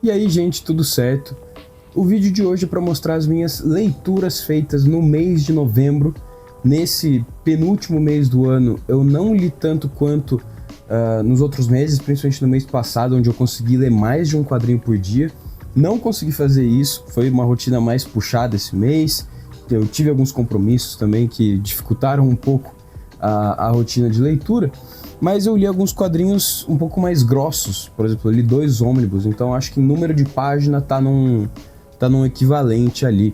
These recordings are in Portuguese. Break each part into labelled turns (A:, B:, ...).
A: E aí, gente, tudo certo? O vídeo de hoje é para mostrar as minhas leituras feitas no mês de novembro. Nesse penúltimo mês do ano, eu não li tanto quanto nos outros meses, principalmente no mês passado, onde eu consegui ler mais de um quadrinho por dia. Não consegui fazer isso, foi uma rotina mais puxada esse mês. Eu tive alguns compromissos também que dificultaram um pouco a rotina de leitura. Mas eu li alguns quadrinhos um pouco mais grossos. Por exemplo, eu li 2 ônibus, então acho que em número de página tá num equivalente ali.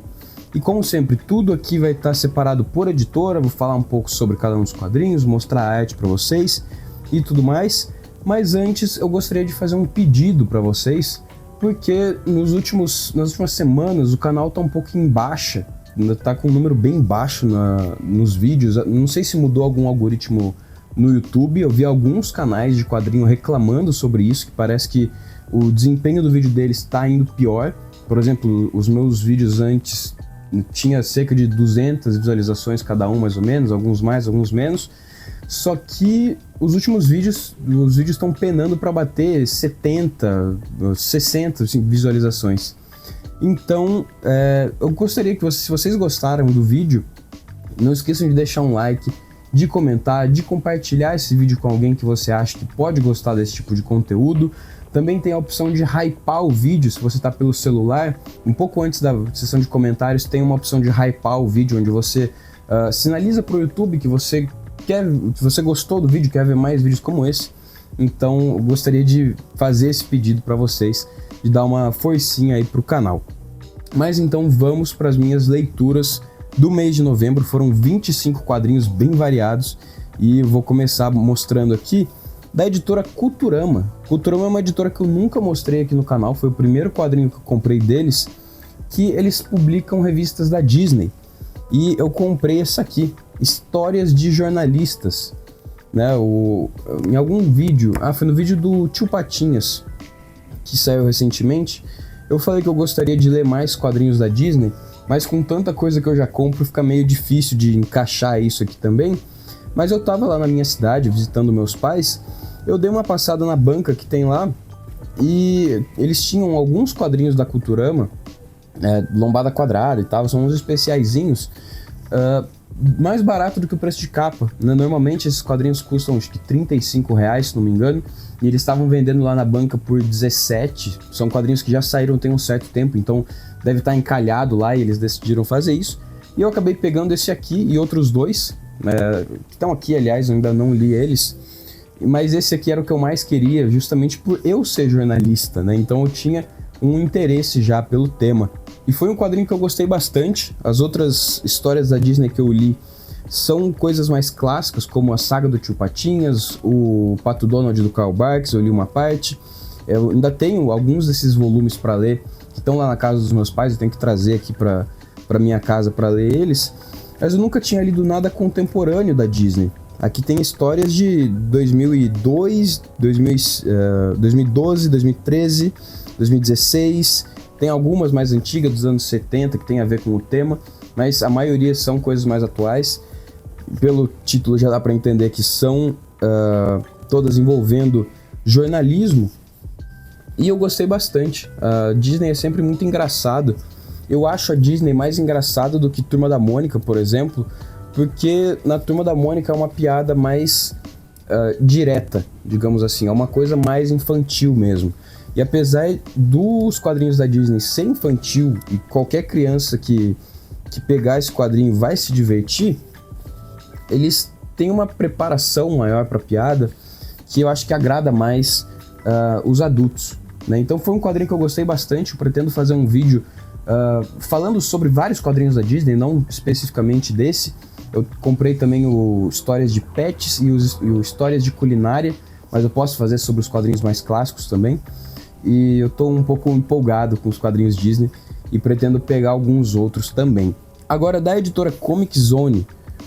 A: E como sempre, tudo aqui vai estar separado por editora, vou falar um pouco sobre cada um dos quadrinhos, mostrar a arte para vocês e tudo mais. Mas antes eu gostaria de fazer um pedido para vocês, porque nas últimas semanas o canal tá um pouco em baixa, tá com um número bem baixo nos vídeos. Não sei se mudou algum algoritmo no YouTube. Eu vi alguns canais de quadrinho reclamando sobre isso, que parece que o desempenho do vídeo deles está indo pior. Por exemplo, os meus vídeos antes tinha cerca de 200 visualizações cada um, mais ou menos, alguns mais, alguns menos. Só que os últimos vídeos, estão penando para bater 70, 60 assim, visualizações. Então, eu gostaria que se vocês gostaram do vídeo, não esqueçam de deixar um like, de comentar, de compartilhar esse vídeo com alguém que você acha que pode gostar desse tipo de conteúdo. Também tem a opção de hypar o vídeo, se você está pelo celular. Um pouco antes da seção de comentários tem uma opção de hypar o vídeo, onde você sinaliza para o YouTube que você gostou do vídeo, quer ver mais vídeos como esse. Então eu gostaria de fazer esse pedido para vocês, de dar uma forcinha aí pro canal. Mas então vamos para as minhas leituras do mês de novembro. Foram 25 quadrinhos bem variados e eu vou começar mostrando aqui da editora Culturama. Culturama é uma editora que eu nunca mostrei aqui no canal, foi o primeiro quadrinho que eu comprei deles, que eles publicam revistas da Disney. E eu comprei essa aqui, Histórias de Jornalistas, né? Em algum vídeo, foi no vídeo do Tio Patinhas, que saiu recentemente, eu falei que eu gostaria de ler mais quadrinhos da Disney, mas com tanta coisa que eu já compro, fica meio difícil de encaixar isso aqui também. Mas eu tava lá na minha cidade, visitando meus pais, eu dei uma passada na banca que tem lá, e eles tinham alguns quadrinhos da Culturama, lombada quadrada e tal, são uns especiaizinhos, mais barato do que o preço de capa, né? Normalmente esses quadrinhos custam acho que R$35, se não me engano, e eles estavam vendendo lá na banca por 17. São quadrinhos que já saíram tem um certo tempo, então deve estar encalhado lá e eles decidiram fazer isso. E eu acabei pegando esse aqui e outros 2, que estão aqui, aliás, eu ainda não li eles, mas esse aqui era o que eu mais queria, justamente por eu ser jornalista, né? Então eu tinha um interesse já pelo tema. E foi um quadrinho que eu gostei bastante. As outras histórias da Disney que eu li são coisas mais clássicas, como a saga do Tio Patinhas, o Pato Donald do Carl Barks, eu li uma parte. Eu ainda tenho alguns desses volumes para ler, que estão lá na casa dos meus pais, eu tenho que trazer aqui para minha casa para ler eles. Mas eu nunca tinha lido nada contemporâneo da Disney. Aqui tem histórias de 2002, 2012, 2013, 2016... Tem algumas mais antigas, dos anos 70, que tem a ver com o tema, mas a maioria são coisas mais atuais. Pelo título já dá para entender que são todas envolvendo jornalismo. E eu gostei bastante. A Disney é sempre muito engraçado. Eu acho a Disney mais engraçada do que Turma da Mônica, por exemplo, porque na Turma da Mônica é uma piada mais direta, digamos assim. É uma coisa mais infantil mesmo. E apesar dos quadrinhos da Disney ser infantil e qualquer criança que pegar esse quadrinho vai se divertir, eles têm uma preparação maior para piada que eu acho que agrada mais os adultos, né? Então foi um quadrinho que eu gostei bastante. Eu pretendo fazer um vídeo falando sobre vários quadrinhos da Disney, não especificamente desse. Eu comprei também o Histórias de Pets e o Histórias de Culinária, mas eu posso fazer sobre os quadrinhos mais clássicos também. E eu tô um pouco empolgado com os quadrinhos Disney e pretendo pegar alguns outros também. Agora, da editora Comic Zone,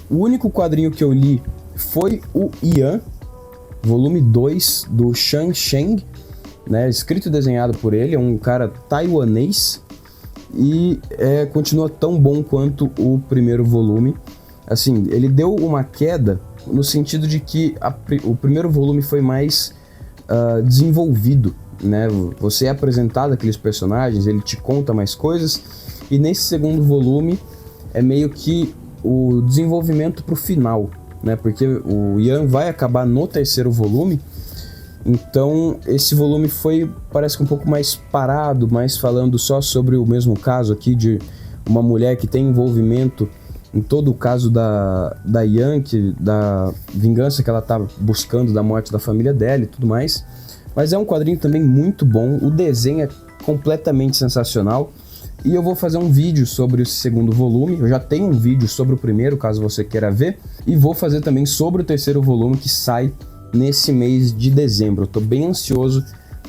A: o único quadrinho que eu li foi o Ian, volume 2 do Shang Sheng, né, escrito e desenhado por ele. É um cara taiwanês e continua tão bom quanto o primeiro volume. Assim, ele deu uma queda no sentido de que o primeiro volume foi mais desenvolvido. né? Você é apresentado aqueles personagens, ele te conta mais coisas, e nesse segundo volume é meio que o desenvolvimento pro final, né? Porque o Ian vai acabar no terceiro volume, então esse volume parece que um pouco mais parado, mais falando só sobre o mesmo caso aqui de uma mulher que tem envolvimento em todo o caso da Ian, da vingança que ela tá buscando da morte da família dela e tudo mais. Mas é um quadrinho também muito bom, o desenho é completamente sensacional. E eu vou fazer um vídeo sobre esse segundo volume, eu já tenho um vídeo sobre o primeiro, caso você queira ver, e vou fazer também sobre o terceiro volume que sai nesse mês de dezembro. Eu tô bem ansioso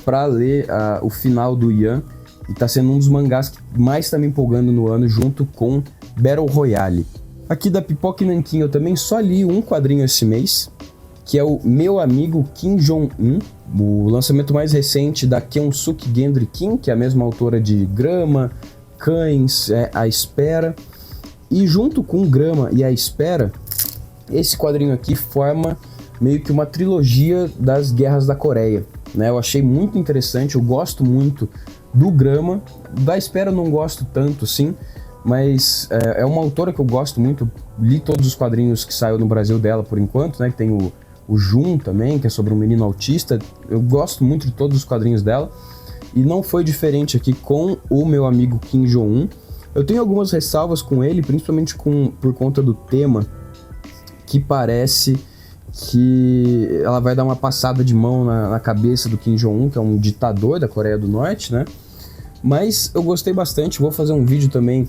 A: para ler o final do Ian, e tá sendo um dos mangás que mais tá me empolgando no ano, junto com Battle Royale. Aqui da Pipoca e Nanquim eu também só li um quadrinho esse mês, que é o Meu Amigo Kim Jong-un, o lançamento mais recente da Kyunsuke Gendry Kim, que é a mesma autora de Grama, Cães, A Espera. E junto com Grama e A Espera, esse quadrinho aqui forma meio que uma trilogia das Guerras da Coreia, né? Eu achei muito interessante, eu gosto muito do Grama, da Espera eu não gosto tanto, sim, mas é uma autora que eu gosto muito, li todos os quadrinhos que saiu no Brasil dela por enquanto, né? Que tem o Jun também, que é sobre um menino autista, eu gosto muito de todos os quadrinhos dela, e não foi diferente aqui com o Meu Amigo Kim Jong-un. Eu tenho algumas ressalvas com ele, principalmente por conta do tema, que parece que ela vai dar uma passada de mão na cabeça do Kim Jong-un, que é um ditador da Coreia do Norte, né? Mas eu gostei bastante, vou fazer um vídeo também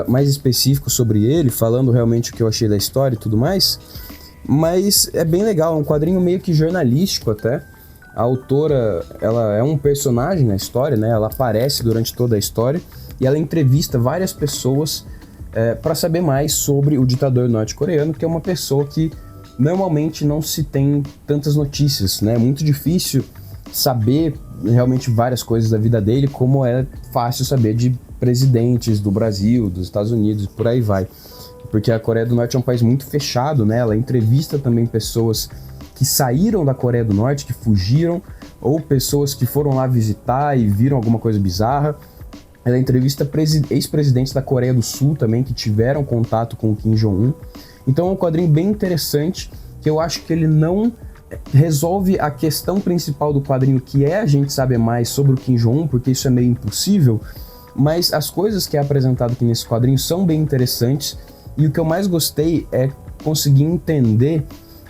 A: mais específico sobre ele, falando realmente o que eu achei da história e tudo mais. Mas é bem legal, é um quadrinho meio que jornalístico até. A autora, ela é um personagem na história, né? Ela aparece durante toda a história e ela entrevista várias pessoas para saber mais sobre o ditador norte-coreano, que é uma pessoa que normalmente não se tem tantas notícias, né? É muito difícil saber realmente várias coisas da vida dele, como é fácil saber de presidentes do Brasil, dos Estados Unidos, por aí vai. Porque a Coreia do Norte é um país muito fechado, né? Ela entrevista também pessoas que saíram da Coreia do Norte, que fugiram, ou pessoas que foram lá visitar e viram alguma coisa bizarra. Ela entrevista ex-presidentes da Coreia do Sul também, que tiveram contato com o Kim Jong-un. Então é um quadrinho bem interessante, que eu acho que ele não resolve a questão principal do quadrinho, que é a gente saber mais sobre o Kim Jong-un, porque isso é meio impossível, mas as coisas que é apresentado aqui nesse quadrinho são bem interessantes, e o que eu mais gostei é conseguir entender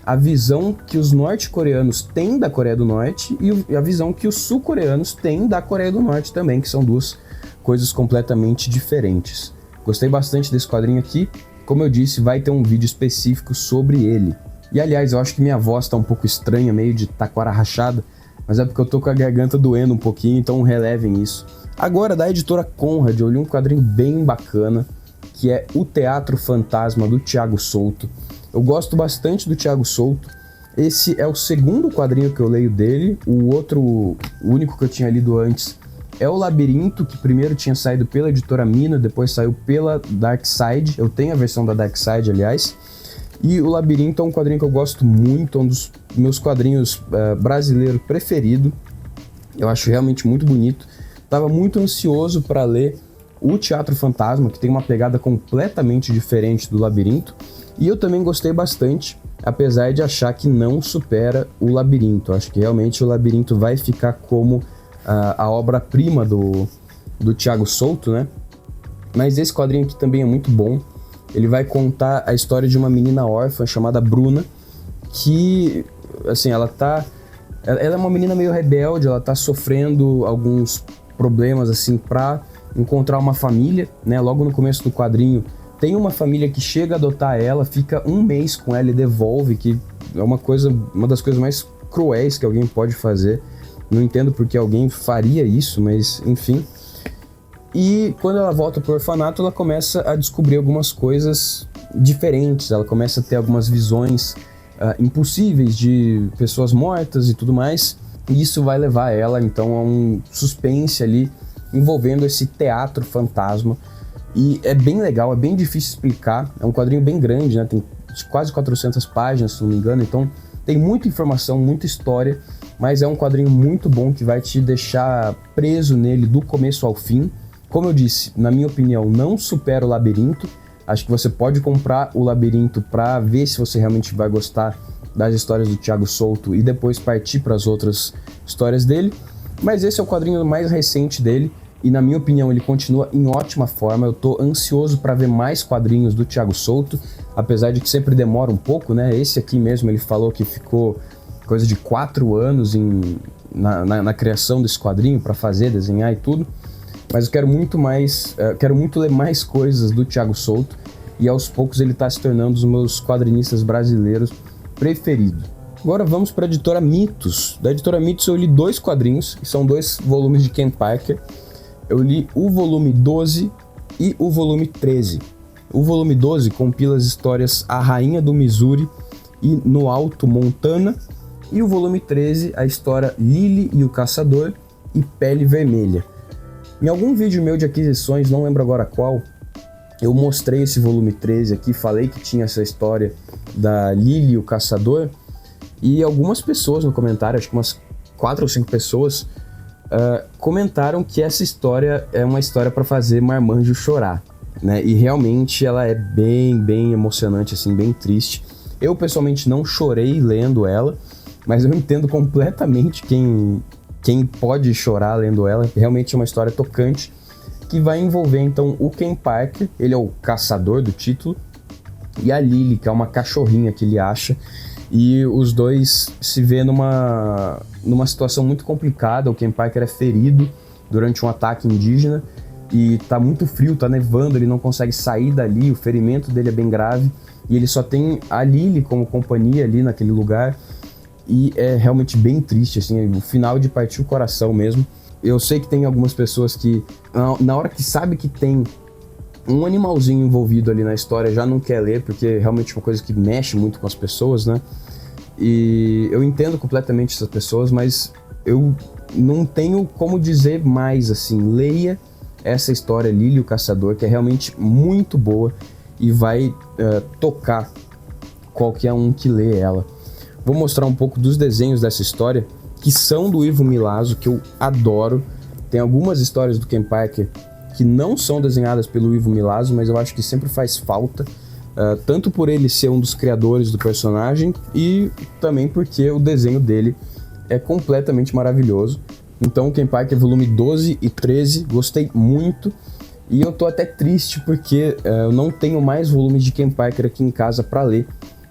A: a visão que os norte-coreanos têm da Coreia do Norte e a visão que os sul-coreanos têm da Coreia do Norte também, que são duas coisas completamente diferentes. Gostei bastante desse quadrinho aqui, como eu disse, vai ter um vídeo específico sobre ele. E aliás, eu acho que minha voz tá um pouco estranha, meio de taquara rachada, mas é porque eu tô com a garganta doendo um pouquinho, então relevem isso. Agora, da editora Conrad, eu li um quadrinho bem bacana, que é O Teatro Fantasma, do Thiago Souto. Eu gosto bastante do Thiago Souto. Esse é o segundo quadrinho que eu leio dele. O único que eu tinha lido antes é o Labirinto, que primeiro tinha saído pela editora Mina, depois saiu pela Dark Side. Eu tenho a versão da Dark Side, aliás. E o Labirinto é um quadrinho que eu gosto muito, é um dos meus quadrinhos brasileiros preferido. Eu acho realmente muito bonito. Estava muito ansioso para ler o Teatro Fantasma, que tem uma pegada completamente diferente do Labirinto. E eu também gostei bastante, apesar de achar que não supera o Labirinto. Acho que realmente o Labirinto vai ficar como a obra-prima do Thiago Souto, né? Mas esse quadrinho aqui também é muito bom. Ele vai contar a história de uma menina órfã chamada Bruna, que, assim, ela é uma menina meio rebelde, ela tá sofrendo alguns problemas, assim, pra encontrar uma família, né? Logo no começo do quadrinho, tem uma família que chega a adotar ela, fica um mês com ela e devolve, que é uma das coisas mais cruéis que alguém pode fazer. Não entendo porque alguém faria isso, mas enfim. E quando ela volta pro orfanato, ela começa a descobrir algumas coisas diferentes, ela começa a ter algumas visões impossíveis de pessoas mortas e tudo mais, e isso vai levar ela então a um suspense ali envolvendo esse teatro fantasma. E é bem legal, é bem difícil explicar, é um quadrinho bem grande, né? Tem quase 400 páginas, se não me engano, então tem muita informação, muita história, mas é um quadrinho muito bom que vai te deixar preso nele do começo ao fim. Como eu disse, na minha opinião, não supera o Labirinto. Acho que você pode comprar o Labirinto para ver se você realmente vai gostar das histórias do Thiago Souto e depois partir para as outras histórias dele. Mas esse é o quadrinho mais recente dele e, na minha opinião, ele continua em ótima forma. Eu tô ansioso para ver mais quadrinhos do Thiago Souto, apesar de que sempre demora um pouco, né? Esse aqui mesmo, ele falou que ficou coisa de 4 anos na criação desse quadrinho para fazer, desenhar e tudo. Mas eu quero muito ler mais coisas do Thiago Souto e aos poucos ele tá se tornando um dos meus quadrinistas brasileiros preferidos. Agora vamos para a editora Mitos. Da editora Mitos eu li 2 quadrinhos, que são 2 volumes de Ken Parker. Eu li o volume 12 e o volume 13. O volume 12 compila as histórias A Rainha do Missouri e No Alto Montana. E o volume 13, a história Lily e o Caçador e Pele Vermelha. Em algum vídeo meu de aquisições, não lembro agora qual, eu mostrei esse volume 13 aqui, falei que tinha essa história da Lily e o Caçador, e algumas pessoas no comentário, acho que umas 4 ou 5 pessoas, comentaram que essa história é uma história para fazer marmanjo chorar, né? E realmente ela é bem emocionante, assim, bem triste. Eu pessoalmente não chorei lendo ela, mas eu entendo completamente quem pode chorar lendo ela. Realmente é uma história tocante que vai envolver então o Ken Parker, ele é o caçador do título, e a Lily, que é uma cachorrinha que ele acha, e os dois se vê numa situação muito complicada. O Ken Parker é ferido durante um ataque indígena e tá muito frio, tá nevando, ele não consegue sair dali, o ferimento dele é bem grave e ele só tem a Lily como companhia ali naquele lugar. E é realmente bem triste, assim, o final de partir o coração mesmo. Eu sei que tem algumas pessoas que, na hora que sabe que tem um animalzinho envolvido ali na história, já não quer ler, porque realmente é uma coisa que mexe muito com as pessoas, né? E eu entendo completamente essas pessoas, mas eu não tenho como dizer mais, assim, leia essa história Lily o Caçador, que é realmente muito boa e vai tocar qualquer um que lê ela. Vou mostrar um pouco dos desenhos dessa história, que são do Ivo Milazzo, que eu adoro. Tem algumas histórias do Ken Parker que não são desenhadas pelo Ivo Milazzo, mas eu acho que sempre faz falta, tanto por ele ser um dos criadores do personagem e também porque o desenho dele é completamente maravilhoso. Então, Ken Parker volume 12 e 13, gostei muito. E eu tô até triste porque eu não tenho mais volumes de Ken Parker aqui em casa para ler,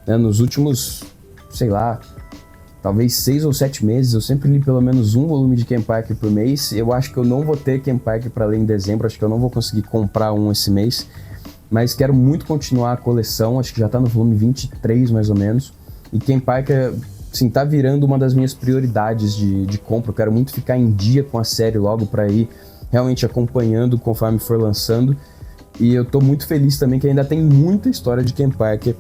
A: né? Nos últimos, sei lá, talvez 6 ou 7 meses, eu sempre li pelo menos um volume de Ken Parker por mês. Eu acho que eu não vou ter Ken Parker para ler em dezembro, acho que eu não vou conseguir comprar um esse mês, mas quero muito continuar a coleção, acho que já tá no volume 23 mais ou menos, e Ken Parker, assim, tá virando uma das minhas prioridades de compra. Eu quero muito ficar em dia com a série logo para ir realmente acompanhando conforme for lançando, e eu tô muito feliz também que ainda tem muita história de Ken Parker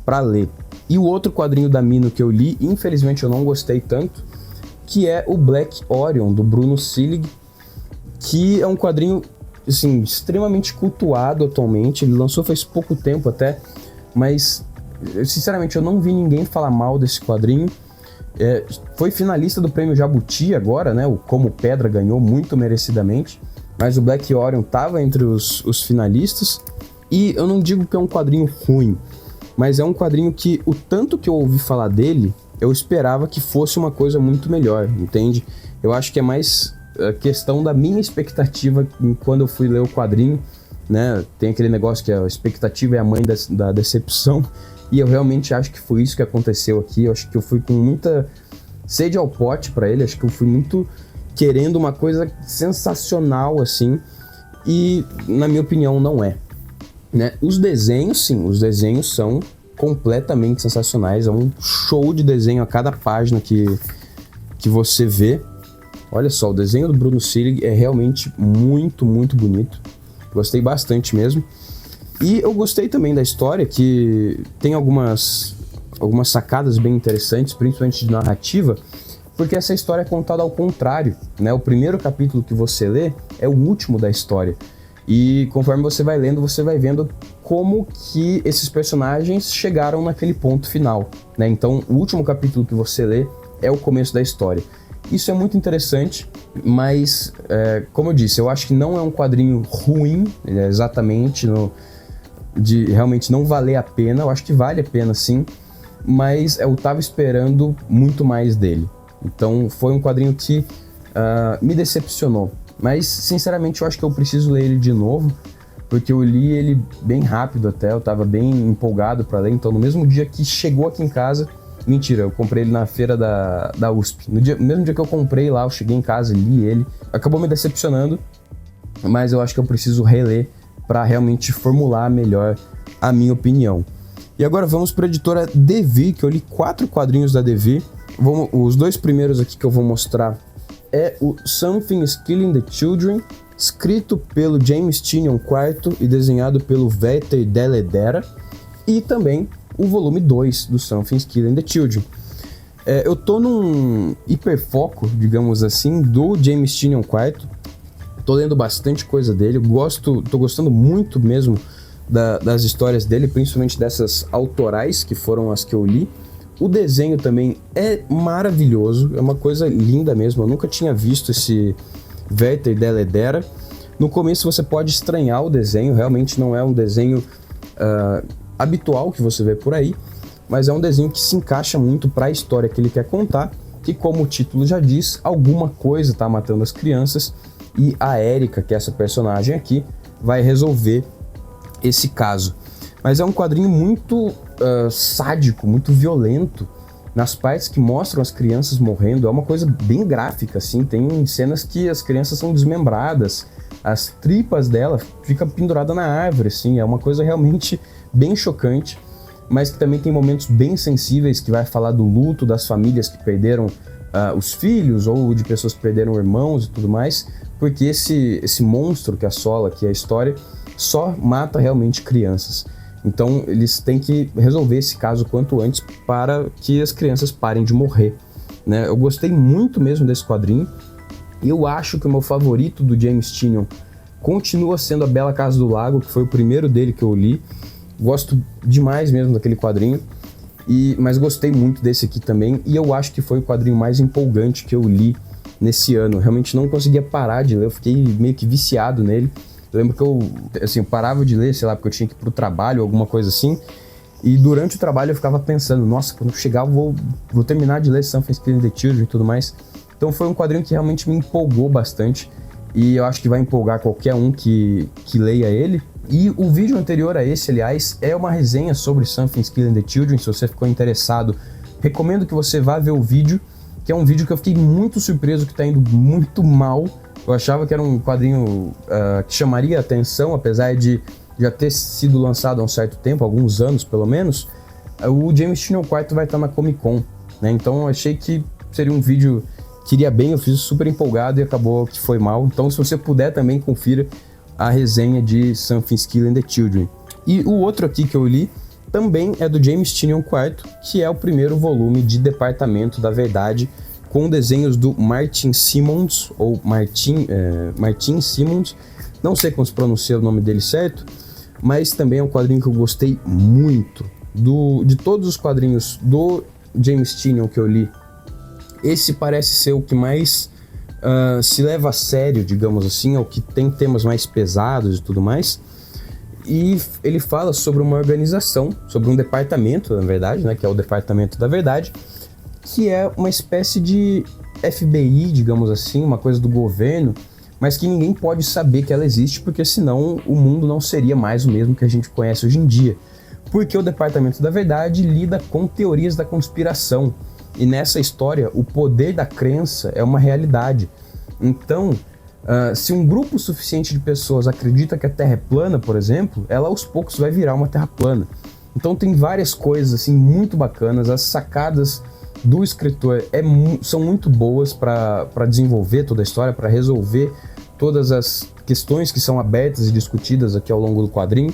A: para ler. E o outro quadrinho da Mino que eu li, infelizmente eu não gostei tanto, que é o Black Orion, do Bruno Sillig, que é um quadrinho, assim, extremamente cultuado atualmente. Ele lançou faz pouco tempo até, mas, sinceramente, eu não vi ninguém falar mal desse quadrinho. Foi finalista do Prêmio Jabuti agora, né? O Como Pedra ganhou muito merecidamente, mas o Black Orion estava entre os finalistas. E eu não digo que é um quadrinho ruim, mas é um quadrinho que, o tanto que eu ouvi falar dele, eu esperava que fosse uma coisa muito melhor, entende? Eu acho que é mais questão da minha expectativa quando eu fui ler o quadrinho, né? Tem aquele negócio que a expectativa é a mãe da decepção, e eu realmente acho que foi isso que aconteceu aqui. Eu acho que eu fui com muita sede ao pote pra ele, acho que eu fui muito querendo uma coisa sensacional, assim, e na minha opinião não é. Né? Os desenhos, sim, os desenhos são completamente sensacionais, é um show de desenho a cada página que você vê. Olha só, o desenho do Bruno Sillig é realmente muito bonito, gostei bastante mesmo. E eu gostei também da história, que tem algumas sacadas bem interessantes, principalmente de narrativa, porque essa história é contada ao contrário, né? O primeiro capítulo que você lê é o último da história. E conforme você vai lendo, você vai vendo como que esses personagens chegaram naquele ponto final, né? Então, o último capítulo que você lê é o começo da história. Isso é muito interessante, mas, como eu disse, eu acho que não é um quadrinho ruim, exatamente, de realmente não valer a pena. Eu acho que vale a pena sim, mas eu tava esperando muito mais dele. Então foi um quadrinho que me decepcionou. Mas, sinceramente, eu acho que eu preciso ler ele de novo, porque eu li ele bem rápido até, eu tava bem empolgado para ler. Então, no mesmo dia que chegou aqui em casa, mentira, eu comprei ele na feira da USP. No mesmo dia que eu comprei lá, eu cheguei em casa e li ele. Acabou me decepcionando, mas eu acho que eu preciso reler para realmente formular melhor a minha opinião. E agora vamos para a editora Devir, que eu li 4 quadrinhos da Devir. Os 2 primeiros aqui que eu vou mostrar é o Something is Killing the Children, escrito pelo James Tynion IV e desenhado pelo Walter Delle Dera, e também o volume 2 do Something is Killing the Children. Eu tô num hiperfoco, digamos assim, do James Tynion IV. Tô lendo bastante coisa dele, tô gostando muito mesmo das histórias dele, principalmente dessas autorais, que foram as que eu li. O desenho também é maravilhoso, é uma coisa linda mesmo. Eu nunca tinha visto esse Walter Delle Dera. No começo você pode estranhar o desenho, realmente não é um desenho habitual que você vê por aí, mas é um desenho que se encaixa muito para a história que ele quer contar, que, como o título já diz, alguma coisa está matando as crianças e a Erika, que é essa personagem aqui, vai resolver esse caso. Mas é um quadrinho muito sádico, muito violento, nas partes que mostram as crianças morrendo. É uma coisa bem gráfica, assim. Tem cenas que as crianças são desmembradas, as tripas dela ficam penduradas na árvore, assim. É uma coisa realmente bem chocante, mas que também tem momentos bem sensíveis, que vai falar do luto das famílias que perderam os filhos, ou de pessoas que perderam irmãos e tudo mais, porque esse monstro que assola aqui a história só mata realmente crianças. Então eles têm que resolver esse caso quanto antes para que as crianças parem de morrer, né? Eu gostei muito mesmo desse quadrinho, e eu acho que o meu favorito do James Tynion continua sendo A Bela Casa do Lago, que foi o primeiro dele que eu li. Gosto demais mesmo daquele quadrinho, mas gostei muito desse aqui também, e eu acho que foi o quadrinho mais empolgante que eu li nesse ano. Realmente não conseguia parar de ler, eu fiquei meio que viciado nele. Eu lembro que eu parava de ler, sei lá, porque eu tinha que ir pro trabalho, alguma coisa assim, e durante o trabalho eu ficava pensando, nossa, quando eu chegar eu vou terminar de ler Something is Killing the Children e tudo mais. Então foi um quadrinho que realmente me empolgou bastante, e eu acho que vai empolgar qualquer um que leia ele. E o vídeo anterior a esse, aliás, é uma resenha sobre Something is Killing the Children. Se você ficou interessado, recomendo que você vá ver o vídeo, que é um vídeo que eu fiquei muito surpreso que tá indo muito mal. Eu achava que era um quadrinho que chamaria atenção, apesar de já ter sido lançado há um certo tempo, alguns anos pelo menos. O James Tynion IV vai estar na Comic Con, né? Então eu achei que seria um vídeo que iria bem, eu fiz super empolgado e acabou que foi mal. Então, se você puder, também confira a resenha de Something is Killing the Children. E o outro aqui que eu li também é do James Tynion IV, que é o primeiro volume de Departamento da Verdade, com desenhos do Martin Simmonds, ou Martin Simmonds, não sei como se pronuncia o nome dele certo, mas também é um quadrinho que eu gostei muito. De todos os quadrinhos do James Tynion que eu li, esse parece ser o que mais se leva a sério, digamos assim, é o que tem temas mais pesados e tudo mais. E ele fala sobre uma organização, sobre um departamento, na verdade, né, que é o Departamento da Verdade, que é uma espécie de FBI, digamos assim, uma coisa do governo, mas que ninguém pode saber que ela existe, porque senão o mundo não seria mais o mesmo que a gente conhece hoje em dia. Porque o Departamento da Verdade lida com teorias da conspiração, e nessa história o poder da crença é uma realidade. Então, se um grupo suficiente de pessoas acredita que a Terra é plana, por exemplo, ela aos poucos vai virar uma Terra plana. Então tem várias coisas assim muito bacanas, as sacadas do escritor são muito boas para desenvolver toda a história, para resolver todas as questões que são abertas e discutidas aqui ao longo do quadrinho.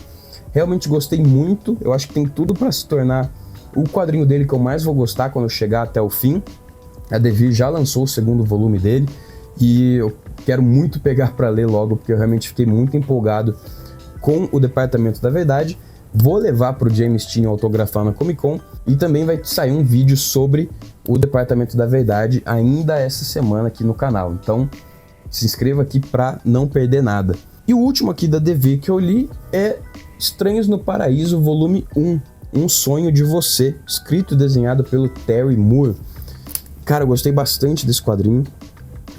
A: Realmente gostei muito, eu acho que tem tudo para se tornar o quadrinho dele que eu mais vou gostar quando eu chegar até o fim. A Devir já lançou o segundo volume dele e eu quero muito pegar para ler logo, porque eu realmente fiquei muito empolgado com o Departamento da Verdade. Vou levar para o James Tynion autografar na Comic Con, e também vai sair um vídeo sobre o Departamento da Verdade ainda essa semana aqui no canal. Então se inscreva aqui para não perder nada. E o último aqui da DV que eu li é Estranhos no Paraíso, volume 1, Um Sonho de Você, escrito e desenhado pelo Terry Moore. Cara, eu gostei bastante desse quadrinho.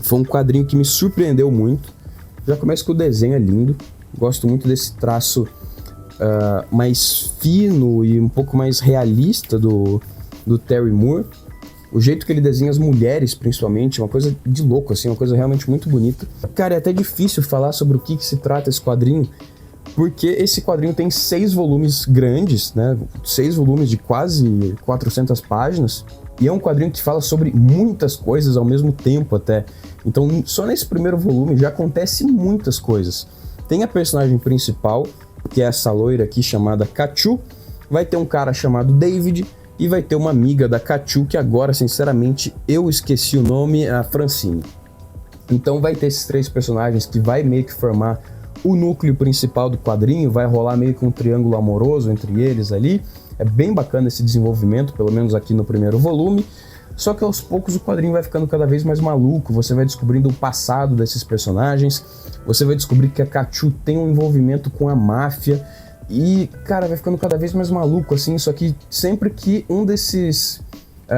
A: Foi um quadrinho que me surpreendeu muito. Já começa com o desenho é lindo. Gosto muito desse traço mais fino e um pouco mais realista do Terry Moore. O jeito que ele desenha as mulheres, principalmente, é uma coisa de louco, assim, uma coisa realmente muito bonita. Cara, é até difícil falar sobre o que se trata esse quadrinho, porque esse quadrinho tem 6 volumes grandes, né? 6 volumes de quase 400 páginas, e é um quadrinho que fala sobre muitas coisas ao mesmo tempo até. Então, só nesse primeiro volume já acontece muitas coisas. Tem a personagem principal, que é essa loira aqui chamada Kachu, vai ter um cara chamado David, e vai ter uma amiga da Kachu, que agora, sinceramente, eu esqueci o nome, a Francine. Então vai ter esses 3 personagens que vai meio que formar o núcleo principal do quadrinho, vai rolar meio que um triângulo amoroso entre eles ali. É bem bacana esse desenvolvimento, pelo menos aqui no primeiro volume. Só que aos poucos o quadrinho vai ficando cada vez mais maluco, você vai descobrindo o passado desses personagens, você vai descobrir que a Kachu tem um envolvimento com a máfia, e, cara, vai ficando cada vez mais maluco, assim, só que sempre que um desses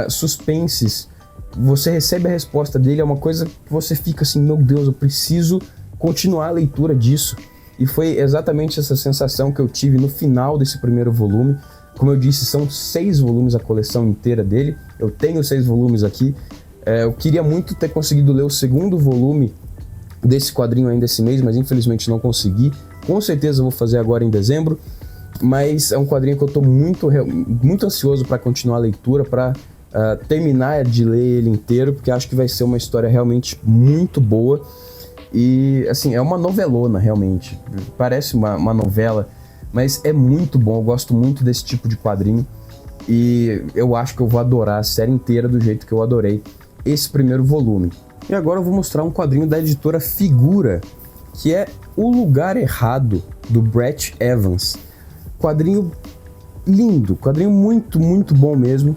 A: suspenses, você recebe a resposta dele, é uma coisa que você fica assim, meu Deus, eu preciso continuar a leitura disso. E foi exatamente essa sensação que eu tive no final desse primeiro volume. Como eu disse, são 6 volumes a coleção inteira dele, eu tenho 6 volumes aqui. Eu queria muito ter conseguido ler o segundo volume desse quadrinho ainda esse mês, mas infelizmente não consegui. Com certeza eu vou fazer agora em dezembro, mas é um quadrinho que eu tô muito ansioso para continuar a leitura, para terminar de ler ele inteiro, porque acho que vai ser uma história realmente muito boa. E assim, é uma novelona realmente, parece uma novela, mas é muito bom, eu gosto muito desse tipo de quadrinho, e eu acho que eu vou adorar a série inteira do jeito que eu adorei esse primeiro volume. E agora eu vou mostrar um quadrinho da editora Figura, que é O Lugar Errado, do Brett Evans. Quadrinho lindo, quadrinho muito, muito bom mesmo.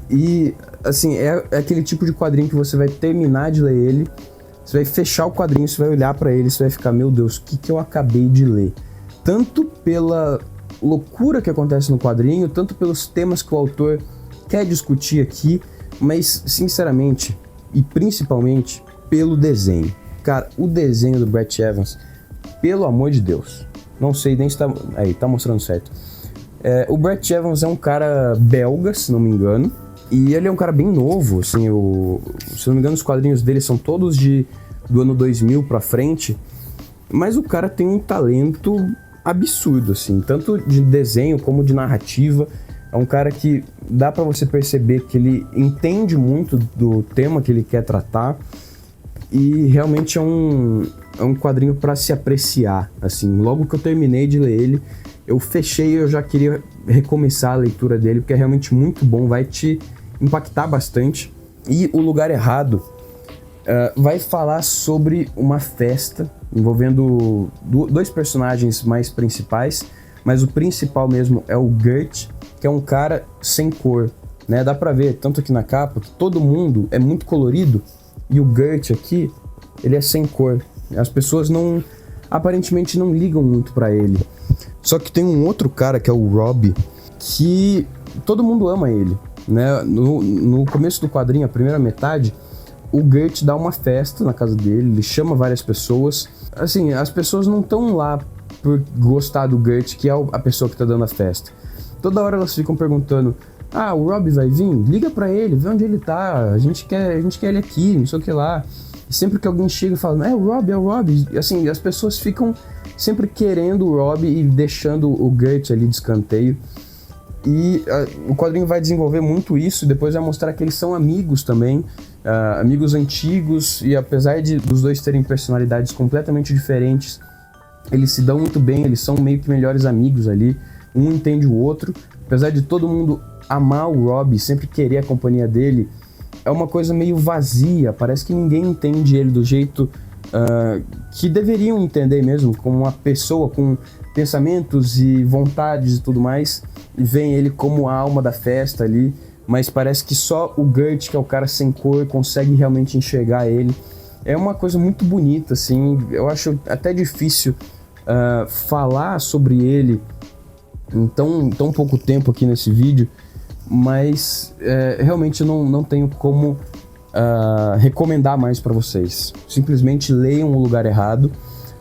A: E, assim, é aquele tipo de quadrinho que você vai terminar de ler ele, você vai fechar o quadrinho, você vai olhar pra ele, você vai ficar, meu Deus, o que eu acabei de ler? Tanto pela loucura que acontece no quadrinho, tanto pelos temas que o autor quer discutir aqui, mas, sinceramente, e principalmente pelo desenho. Cara, o desenho do Brett Evans, pelo amor de Deus, não sei nem se tá... Aí, tá mostrando certo. O Brett Evans é um cara belga, se não me engano, e ele é um cara bem novo, assim, se não me engano os quadrinhos dele são todos do ano 2000 pra frente, mas o cara tem um talento absurdo, assim, tanto de desenho como de narrativa. É um cara que dá pra você perceber que ele entende muito do tema que ele quer tratar, e realmente é um quadrinho pra se apreciar, assim. Logo que eu terminei de ler ele, eu fechei e eu já queria recomeçar a leitura dele, porque é realmente muito bom, vai te impactar bastante. E O Lugar Errado vai falar sobre uma festa envolvendo 2 personagens mais principais, mas o principal mesmo é o Gert, que é um cara sem cor, né? Dá pra ver, tanto aqui na capa, que todo mundo é muito colorido, e o Gert aqui, ele é sem cor. As pessoas aparentemente não ligam muito pra ele. Só que tem um outro cara, que é o Rob, que todo mundo ama ele, né? No começo do quadrinho, a primeira metade, o Gert dá uma festa na casa dele, ele chama várias pessoas. Assim, as pessoas não estão lá por gostar do Gert, que é a pessoa que tá dando a festa. Toda hora elas ficam perguntando: ah, o Rob vai vir? Liga pra ele, vê onde ele tá, a gente quer ele aqui, não sei o que lá. E sempre que alguém chega e fala, é o Rob, e assim, as pessoas ficam sempre querendo o Rob e deixando o Gert ali de escanteio. E o quadrinho vai desenvolver muito isso, e depois vai mostrar que eles são amigos também, amigos antigos, e apesar dos dois terem personalidades completamente diferentes, eles se dão muito bem, eles são meio que melhores amigos ali, um entende o outro. Apesar de todo mundo amar o Rob, sempre querer a companhia dele, é uma coisa meio vazia, parece que ninguém entende ele do jeito que deveriam entender mesmo, como uma pessoa com pensamentos e vontades e tudo mais, e veem ele como a alma da festa ali, mas parece que só o Gert, que é o cara sem cor, consegue realmente enxergar ele. É uma coisa muito bonita, assim, eu acho até difícil falar sobre ele em tão pouco tempo aqui nesse vídeo, mas realmente não tenho como recomendar mais para vocês. Simplesmente leiam O Lugar Errado.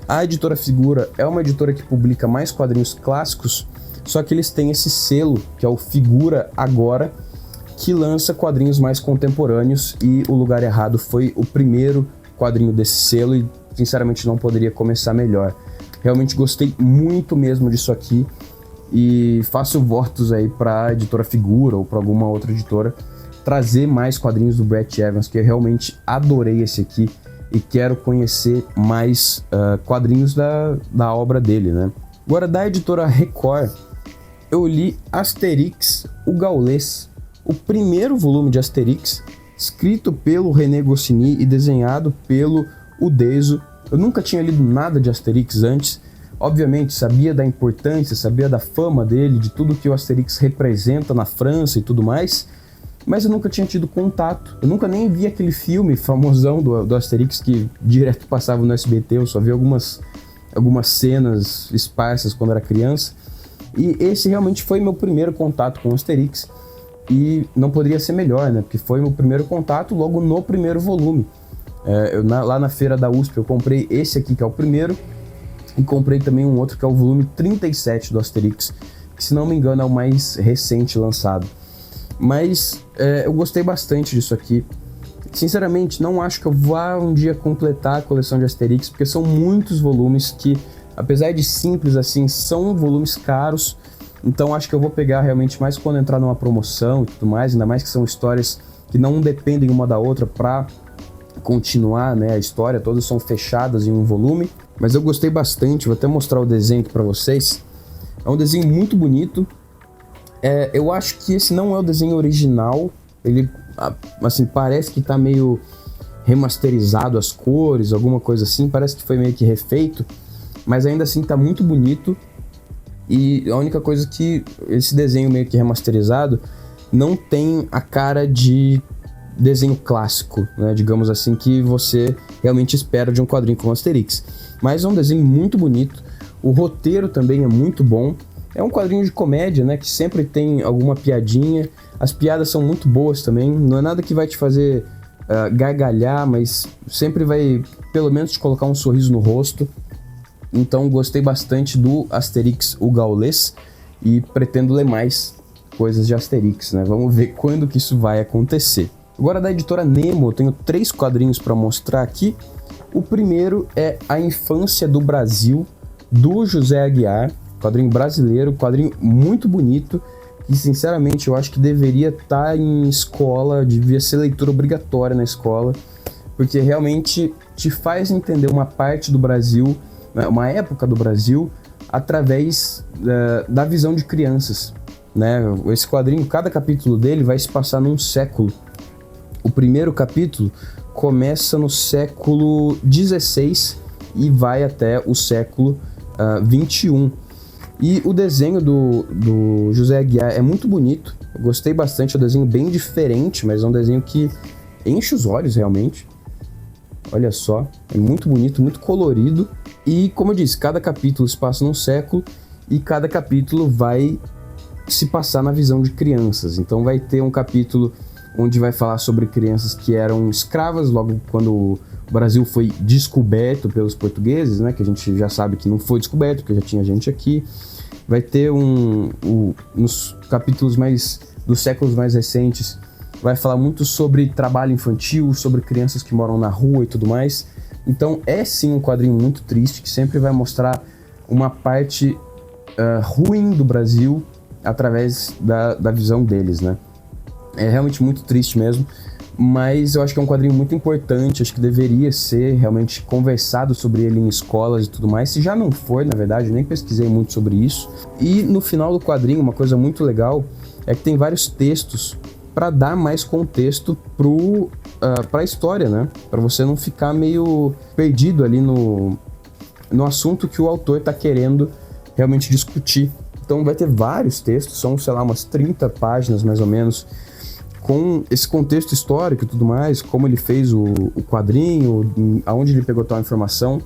A: A editora Figura é uma editora que publica mais quadrinhos clássicos, só que eles têm esse selo, que é o Figura Agora, que lança quadrinhos mais contemporâneos, e O Lugar Errado foi o primeiro quadrinho desse selo e sinceramente não poderia começar melhor. Realmente gostei muito mesmo disso aqui e faço votos aí para a editora Figura ou para alguma outra editora trazer mais quadrinhos do Brett Evans, que eu realmente adorei esse aqui e quero conhecer mais quadrinhos da obra dele, né? Agora, da editora Record, eu li Asterix, o Gaulês, o primeiro volume de Asterix, escrito pelo René Goscinny e desenhado pelo Uderzo. Eu nunca tinha lido nada de Asterix antes. Obviamente, sabia da importância, sabia da fama dele, de tudo que o Asterix representa na França e tudo mais, mas eu nunca tinha tido contato. Eu nunca nem vi aquele filme famosão do Asterix que direto passava no SBT, eu só vi algumas cenas esparsas quando era criança. E esse realmente foi meu primeiro contato com o Asterix. E não poderia ser melhor, né? Porque foi meu primeiro contato logo no primeiro volume. Lá na feira da USP eu comprei esse aqui, que é o primeiro, e comprei também um outro que é o volume 37 do Asterix, que se não me engano é o mais recente lançado. Mas eu gostei bastante disso aqui. Sinceramente, não acho que eu vá um dia completar a coleção de Asterix, porque são muitos volumes que, apesar de simples assim, são volumes caros. Então acho que eu vou pegar realmente mais quando entrar numa promoção e tudo mais, ainda mais que são histórias que não dependem uma da outra para continuar, né, a história, todas são fechadas em um volume. Mas eu gostei bastante, vou até mostrar o desenho aqui para vocês. É um desenho muito bonito. Eu acho que esse não é o desenho original, ele assim, parece que tá meio remasterizado as cores, alguma coisa assim, parece que foi meio que refeito, mas ainda assim tá muito bonito. E a única coisa que esse desenho meio que remasterizado não tem a cara de desenho clássico, né, digamos assim, que você realmente espera de um quadrinho como Asterix. Mas é um desenho muito bonito, o roteiro também é muito bom. É um quadrinho de comédia, né, que sempre tem alguma piadinha, as piadas são muito boas também, não é nada que vai te fazer gargalhar, mas sempre vai pelo menos te colocar um sorriso no rosto. Então gostei bastante do Asterix, o Gaulês, e pretendo ler mais coisas de Asterix, né? Vamos ver quando que isso vai acontecer. Agora, da editora Nemo, eu tenho 3 quadrinhos para mostrar aqui. O primeiro é A Infância do Brasil, do José Aguiar, quadrinho brasileiro, quadrinho muito bonito, e sinceramente eu acho que deveria estar em escola, devia ser leitura obrigatória na escola, porque realmente te faz entender uma parte do Brasil, uma época do Brasil, através da visão de crianças, né? Esse quadrinho, cada capítulo dele vai se passar num século. O primeiro capítulo começa no século XVI e vai até o século XXI. E o desenho do José Aguiar é muito bonito, eu gostei bastante, é um desenho bem diferente, mas é um desenho que enche os olhos realmente. Olha só, é muito bonito, muito colorido. E, como eu disse, cada capítulo se passa num século e cada capítulo vai se passar na visão de crianças. Então vai ter um capítulo onde vai falar sobre crianças que eram escravas logo quando o Brasil foi descoberto pelos portugueses, né? Que a gente já sabe que não foi descoberto, porque já tinha gente aqui. Vai ter nos capítulos dos séculos mais recentes, vai falar muito sobre trabalho infantil, sobre crianças que moram na rua e tudo mais. Então é sim um quadrinho muito triste, que sempre vai mostrar uma parte ruim do Brasil através da visão deles, né? É realmente muito triste mesmo, mas eu acho que é um quadrinho muito importante, acho que deveria ser realmente conversado sobre ele em escolas e tudo mais, se já não for, na verdade, eu nem pesquisei muito sobre isso. E no final do quadrinho, uma coisa muito legal é que tem vários textos para dar mais contexto para a história, né? Para você não ficar meio perdido ali no assunto que o autor está querendo realmente discutir. Então vai ter vários textos, são, sei lá, umas 30 páginas mais ou menos, com esse contexto histórico e tudo mais, como ele fez o quadrinho, aonde ele pegou tal informação,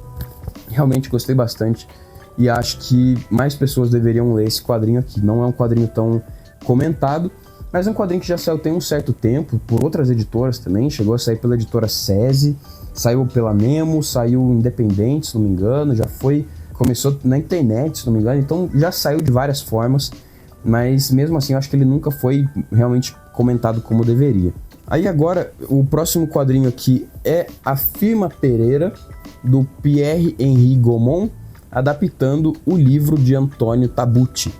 A: realmente gostei bastante e acho que mais pessoas deveriam ler esse quadrinho aqui. Não é um quadrinho tão comentado, mas é um quadrinho que já saiu tem um certo tempo, por outras editoras também, chegou a sair pela editora SESI, saiu pela Nemo, saiu independente, se não me engano, começou na internet, se não me engano, então já saiu de várias formas, mas mesmo assim eu acho que ele nunca foi realmente comentado como deveria. Aí agora, o próximo quadrinho aqui é A Firma Pereira, do Pierre-Henri Gaumont, adaptando o livro de Antônio Tabucchi.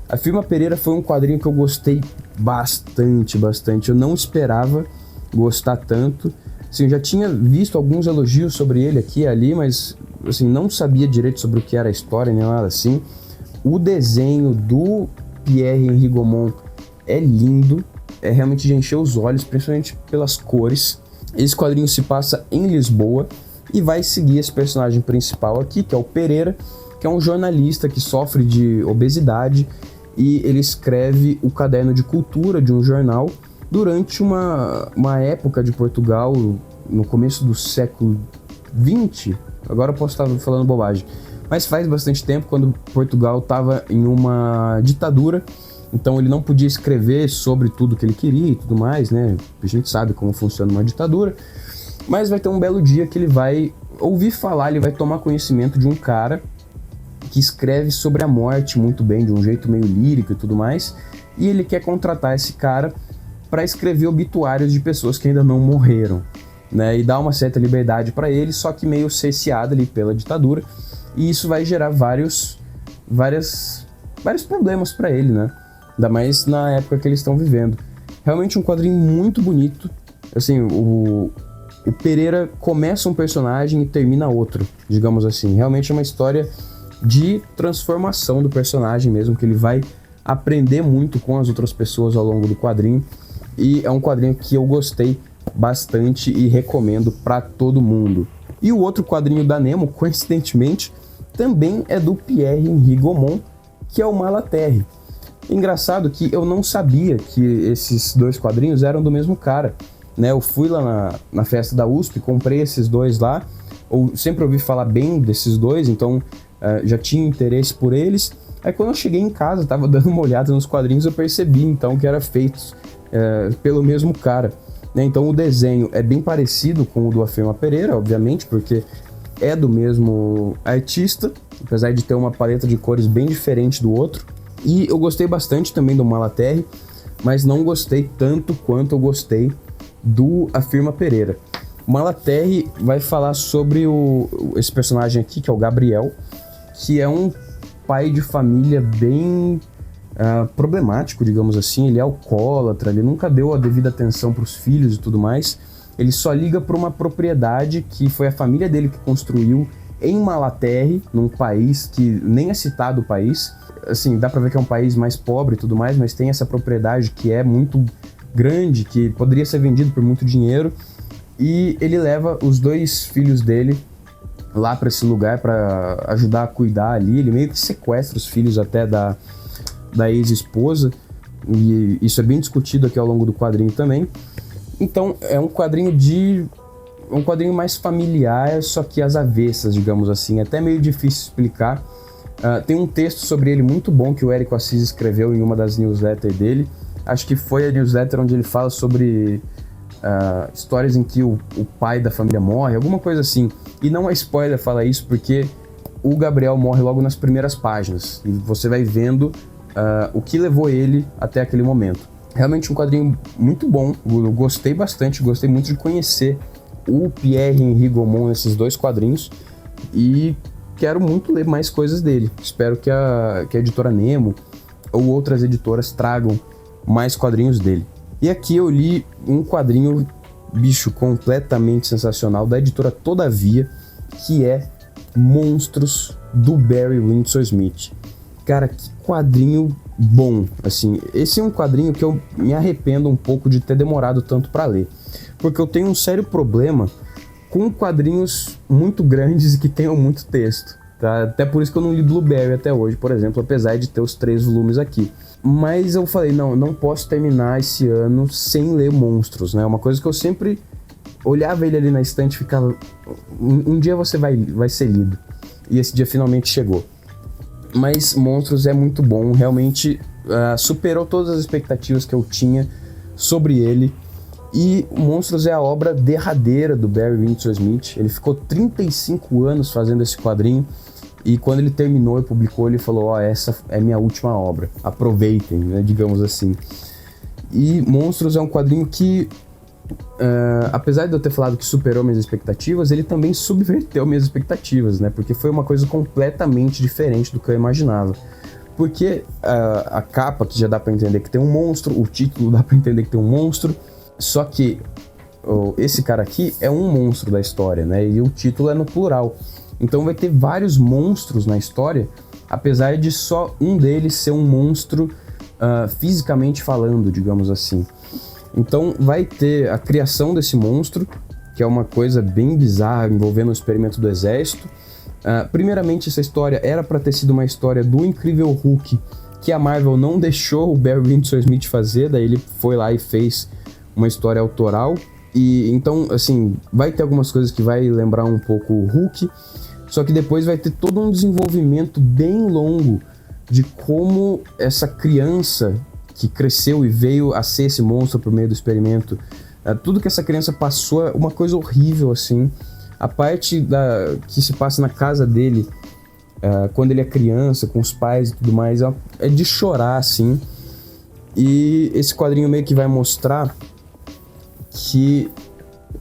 A: A Firma Pereira foi um quadrinho que eu gostei bastante. Eu não esperava gostar tanto. Assim, eu já tinha visto alguns elogios sobre ele aqui e ali, mas assim, não sabia direito sobre o que era a história, nem nada assim. O desenho do Pierre-Henri Gaumont é lindo, é realmente de encher os olhos, principalmente pelas cores. Esse quadrinho se passa em Lisboa e vai seguir esse personagem principal aqui, que é o Pereira, que é um jornalista que sofre de obesidade e ele escreve o caderno de cultura de um jornal durante uma época de Portugal, no começo do século XX, agora eu posso estar falando bobagem, mas faz bastante tempo, quando Portugal estava em uma ditadura, então ele não podia escrever sobre tudo que ele queria e tudo mais, né? A gente sabe como funciona uma ditadura, mas vai ter um belo dia que ele vai ouvir falar, ele vai tomar conhecimento de um cara que escreve sobre a morte muito bem, de um jeito meio lírico e tudo mais, e ele quer contratar esse cara para escrever obituários de pessoas que ainda não morreram, né? E dar uma certa liberdade para ele, só que meio cerceada ali pela ditadura, e isso vai gerar vários problemas para ele, né? Ainda mais na época que eles estão vivendo. Realmente um quadrinho muito bonito. Assim, o Pereira começa um personagem e termina outro, digamos assim. Realmente é uma história de transformação do personagem mesmo, que ele vai aprender muito com as outras pessoas ao longo do quadrinho. E é um quadrinho que eu gostei bastante e recomendo para todo mundo. E o outro quadrinho da Nemo, coincidentemente, também é do Pierre-Henri Gaumont, que é o Malaterre. Engraçado que eu não sabia que esses dois quadrinhos eram do mesmo cara, né? Eu fui lá na festa da USP, comprei esses dois lá, eu sempre ouvi falar bem desses dois, então já tinha interesse por eles. Aí quando eu cheguei em casa, tava dando uma olhada nos quadrinhos, eu percebi então que era feito pelo mesmo cara, né? Então o desenho é bem parecido com o do A Firma Pereira, obviamente, porque é do mesmo artista, apesar de ter uma paleta de cores bem diferente do outro. E eu gostei bastante também do Malaterre, mas não gostei tanto quanto eu gostei do A Firma Pereira. O Malaterre vai falar sobre esse personagem aqui, que é o Gabriel, que é um pai de família bem problemático, digamos assim. Ele é alcoólatra, ele nunca deu a devida atenção para os filhos e tudo mais. Ele só liga para uma propriedade que foi a família dele que construiu em Malaterre, num país que nem é citado o país. Assim, dá pra ver que é um país mais pobre e tudo mais, mas tem essa propriedade que é muito grande, que poderia ser vendido por muito dinheiro, e ele leva os dois filhos dele lá pra esse lugar pra ajudar a cuidar ali. Ele meio que sequestra os filhos até da ex-esposa, e isso é bem discutido aqui ao longo do quadrinho também. Então é um quadrinho mais familiar, só que às avessas, digamos assim. É até meio difícil explicar. Tem um texto sobre ele muito bom que o Érico Assis escreveu em uma das newsletters dele. Acho que foi a newsletter onde ele fala sobre histórias em que o pai da família morre, alguma coisa assim. E não é spoiler falar isso, porque o Gabriel morre logo nas primeiras páginas. E você vai vendo o que levou ele até aquele momento. Realmente um quadrinho muito bom, eu gostei bastante, gostei muito de conhecer o Pierre-Henri Gaumont nesses dois quadrinhos. E quero muito ler mais coisas dele. Espero que a editora Nemo ou outras editoras tragam mais quadrinhos dele. E aqui eu li um quadrinho, bicho, completamente sensacional, da editora Todavia, que é Monstros, do Barry Windsor Smith. Cara, que quadrinho bom. Assim, esse é um quadrinho que eu me arrependo um pouco de ter demorado tanto para ler, porque eu tenho um sério problema com quadrinhos muito grandes e que tenham muito texto. tá? Até por isso que eu não li Blueberry até hoje, por exemplo, apesar de ter os 3 volumes aqui. Mas eu falei, não posso terminar esse ano sem ler Monstros, né? Uma coisa que eu sempre olhava ele ali na estante e ficava... Um dia você vai ser lido. E esse dia finalmente chegou. Mas Monstros é muito bom, realmente superou todas as expectativas que eu tinha sobre ele. E Monstros é a obra derradeira do Barry Windsor Smith. Ele ficou 35 anos fazendo esse quadrinho. E quando ele terminou e publicou, ele falou, essa é minha última obra, aproveitem, né, digamos assim. E Monstros é um quadrinho que, apesar de eu ter falado que superou minhas expectativas, ele também subverteu minhas expectativas, né, porque foi uma coisa completamente diferente do que eu imaginava. Porque a capa, que já dá pra entender que tem um monstro, o título dá pra entender que tem um monstro, só que esse cara aqui é um monstro da história, né, e o título é no plural. Então vai ter vários monstros na história, apesar de só um deles ser um monstro fisicamente falando, digamos assim. Então vai ter a criação desse monstro, que é uma coisa bem bizarra, envolvendo o experimento do exército. Primeiramente, essa história era para ter sido uma história do Incrível Hulk, que a Marvel não deixou o Barry Windsor Smith fazer, daí ele foi lá e fez uma história autoral. E então, assim, vai ter algumas coisas que vai lembrar um pouco o Hulk, só que depois vai ter todo um desenvolvimento bem longo de como essa criança que cresceu e veio a ser esse monstro por meio do experimento, tudo que essa criança passou é uma coisa horrível, assim. A parte que se passa na casa dele, quando ele é criança, com os pais e tudo mais, é de chorar, assim. E esse quadrinho meio que vai mostrar que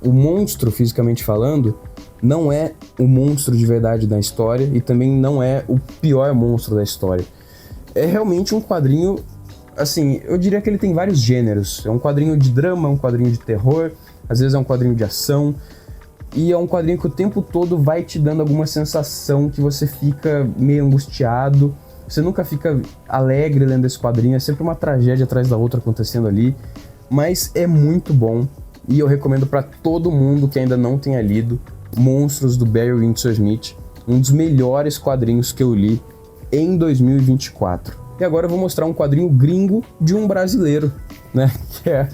A: o monstro, fisicamente falando, não é o monstro de verdade da história e também não é o pior monstro da história. É realmente um quadrinho, assim, eu diria que ele tem vários gêneros. É um quadrinho de drama, é um quadrinho de terror, às vezes é um quadrinho de ação, e é um quadrinho que o tempo todo vai te dando alguma sensação que você fica meio angustiado. Você nunca fica alegre lendo esse quadrinho, é sempre uma tragédia atrás da outra acontecendo ali, mas é muito bom e eu recomendo para todo mundo que ainda não tenha lido Monstros do Barry Windsor Smith, um dos melhores quadrinhos que eu li em 2024. E agora eu vou mostrar um quadrinho gringo de um brasileiro, né, que é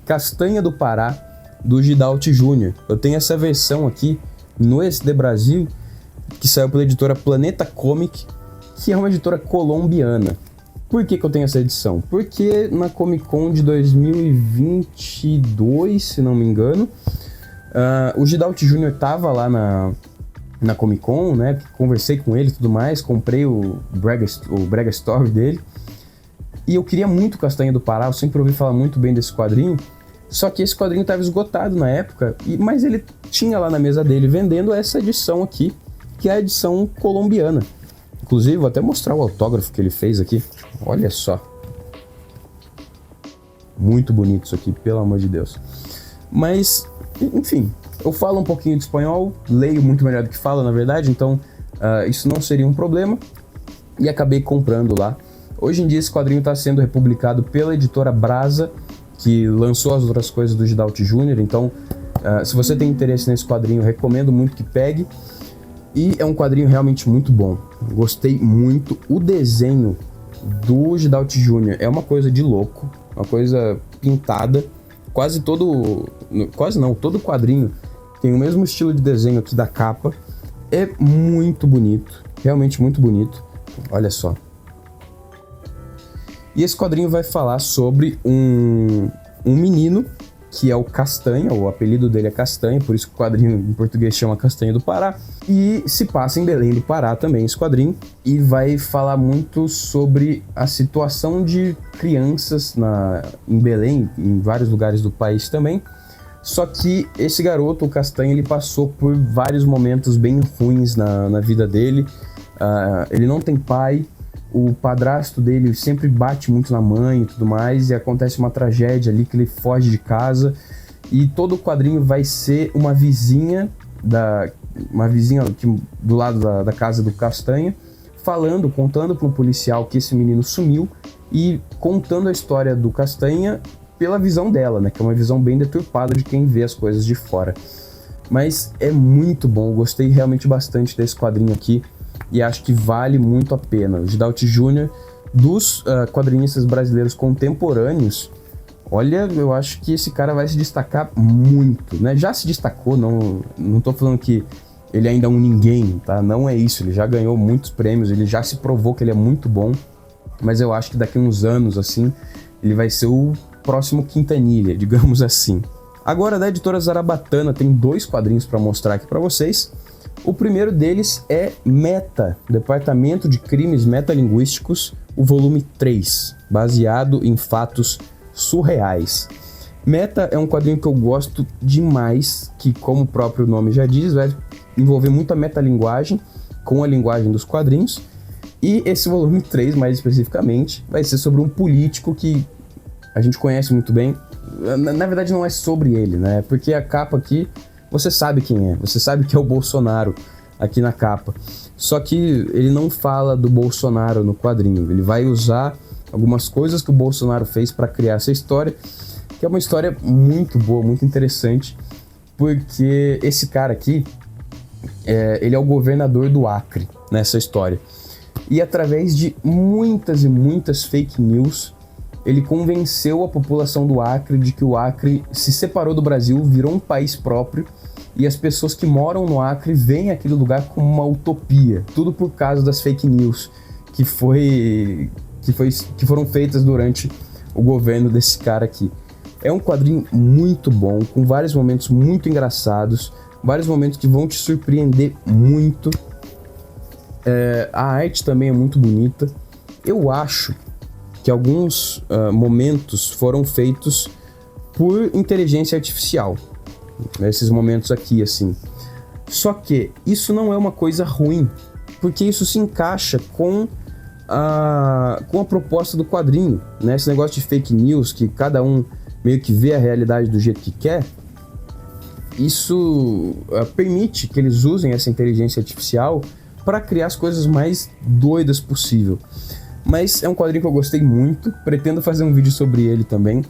A: Castanha do Pará, do Gidalt Jr. Eu tenho essa versão aqui no SD Brasil, que saiu pela editora Planeta Comic, que é uma editora colombiana. Por que eu tenho essa edição? Porque na Comic Con de 2022, se não me engano, o Gidalt Jr. tava lá na Comic Con, né? Conversei com ele e tudo mais, comprei o Brega Story dele. E eu queria muito Castanha do Pará, eu sempre ouvi falar muito bem desse quadrinho. Só que esse quadrinho estava esgotado na época, mas ele tinha lá na mesa dele vendendo essa edição aqui, que é a edição colombiana. Inclusive, vou até mostrar o autógrafo que ele fez aqui. Olha só. Muito bonito isso aqui, pelo amor de Deus. Mas, enfim, eu falo um pouquinho de espanhol, leio muito melhor do que falo, na verdade, então isso não seria um problema. E acabei comprando lá. Hoje em dia esse quadrinho está sendo republicado pela editora Brasa, que lançou as outras coisas do Gidalt Jr. Então, se você tem interesse nesse quadrinho, recomendo muito que pegue. E é um quadrinho realmente muito bom. Gostei muito. O desenho do Gidalt Jr. é uma coisa de louco, uma coisa pintada. Todo quadrinho tem o mesmo estilo de desenho aqui da capa. É muito bonito, realmente muito bonito. Olha só. E esse quadrinho vai falar sobre um menino, que é o Castanha, o apelido dele é Castanha, por isso que o quadrinho em português chama Castanha do Pará, e se passa em Belém do Pará também esse quadrinho, e vai falar muito sobre a situação de crianças em Belém, em vários lugares do país também, só que esse garoto, o Castanha, ele passou por vários momentos bem ruins na vida dele. Ele não tem pai, o padrasto dele sempre bate muito na mãe e tudo mais, e acontece uma tragédia ali que ele foge de casa, e todo o quadrinho vai ser uma vizinha que, do lado da casa do Castanha, contando para um policial que esse menino sumiu, e contando a história do Castanha pela visão dela, né, que é uma visão bem deturpada de quem vê as coisas de fora. Mas é muito bom, eu gostei realmente bastante desse quadrinho aqui. e acho que vale muito a pena. O Gidalt Júnior, dos quadrinistas brasileiros contemporâneos, olha, eu acho que esse cara vai se destacar muito, né? Já se destacou, não tô falando que ele ainda é um ninguém, tá? Não é isso, ele já ganhou muitos prêmios, ele já se provou que ele é muito bom, mas eu acho que daqui uns anos, assim, ele vai ser o próximo Quintanilha, digamos assim. Agora, da editora Zarabatana, tem 2 quadrinhos para mostrar aqui para vocês. O primeiro deles é Meta, Departamento de Crimes Metalinguísticos, o volume 3, baseado em fatos surreais. Meta é um quadrinho que eu gosto demais, que, como o próprio nome já diz, vai envolver muita metalinguagem com a linguagem dos quadrinhos. E esse volume 3, mais especificamente, vai ser sobre um político que a gente conhece muito bem. Na verdade, não é sobre ele, né? Porque a capa aqui, você sabe quem é. Você sabe que é o Bolsonaro aqui na capa. Só que ele não fala do Bolsonaro no quadrinho. Ele vai usar algumas coisas que o Bolsonaro fez para criar essa história, que é uma história muito boa, muito interessante, porque esse cara aqui, ele é o governador do Acre nessa história. E através de muitas e muitas fake news, ele convenceu a população do Acre de que o Acre se separou do Brasil, virou um país próprio, e as pessoas que moram no Acre veem aquele lugar como uma utopia. Tudo por causa das fake news que foram feitas durante o governo desse cara aqui. É um quadrinho muito bom, com vários momentos muito engraçados, vários momentos que vão te surpreender muito. A arte também é muito bonita. Eu acho que alguns momentos foram feitos por inteligência artificial. Esses momentos aqui, assim. Só que isso não é uma coisa ruim, porque isso se encaixa com a proposta do quadrinho, né? Esse negócio de fake news, que cada um meio que vê a realidade do jeito que quer, isso permite que eles usem essa inteligência artificial para criar as coisas mais doidas possível. Mas é um quadrinho que eu gostei muito, pretendo fazer um vídeo sobre ele também.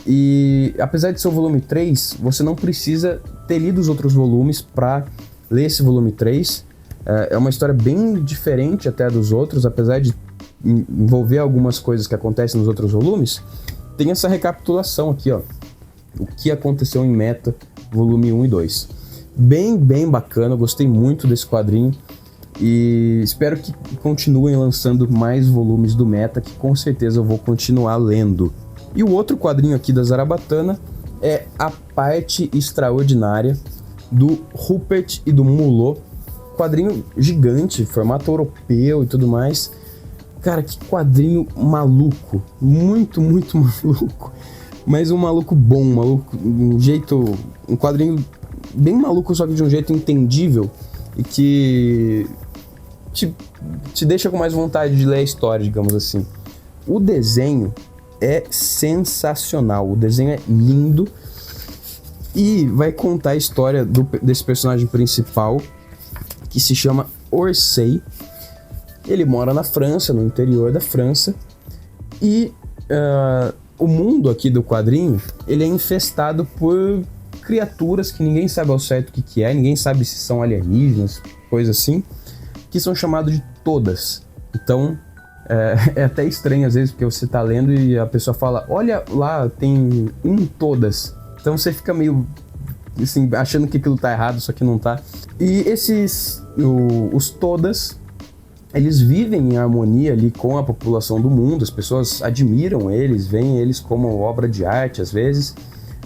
A: E apesar de ser o volume 3, você não precisa ter lido os outros volumes para ler esse volume 3. É uma história bem diferente até dos outros, apesar de envolver algumas coisas que acontecem nos outros volumes. Tem essa recapitulação aqui, ó. O que aconteceu em Meta, volume 1 e 2. Bem bacana, eu gostei muito desse quadrinho. E espero que continuem lançando mais volumes do Meta, que com certeza eu vou continuar lendo. E o outro quadrinho aqui da Zarabatana é A Parte Extraordinária, do Rupert e do Mulot. Quadrinho gigante, formato europeu e tudo mais. Cara, que quadrinho maluco. Muito maluco. Mas um maluco bom, um quadrinho bem maluco, só que de um jeito entendível e que te deixa com mais vontade de ler a história, digamos assim. O desenho é sensacional, o desenho é lindo e vai contar a história desse personagem principal, que se chama Orsay. Ele mora na França, no interior da França, e o mundo aqui do quadrinho, ele é infestado por criaturas que ninguém sabe ao certo o que é, ninguém sabe se são alienígenas, coisa assim, que são chamados de todas. Então, é até estranho às vezes, porque você tá lendo e a pessoa fala, olha lá, tem todas. Então você fica meio assim, achando que aquilo tá errado, só que não tá. E os todas, eles vivem em harmonia ali com a população do mundo, as pessoas admiram eles, veem eles como obra de arte às vezes.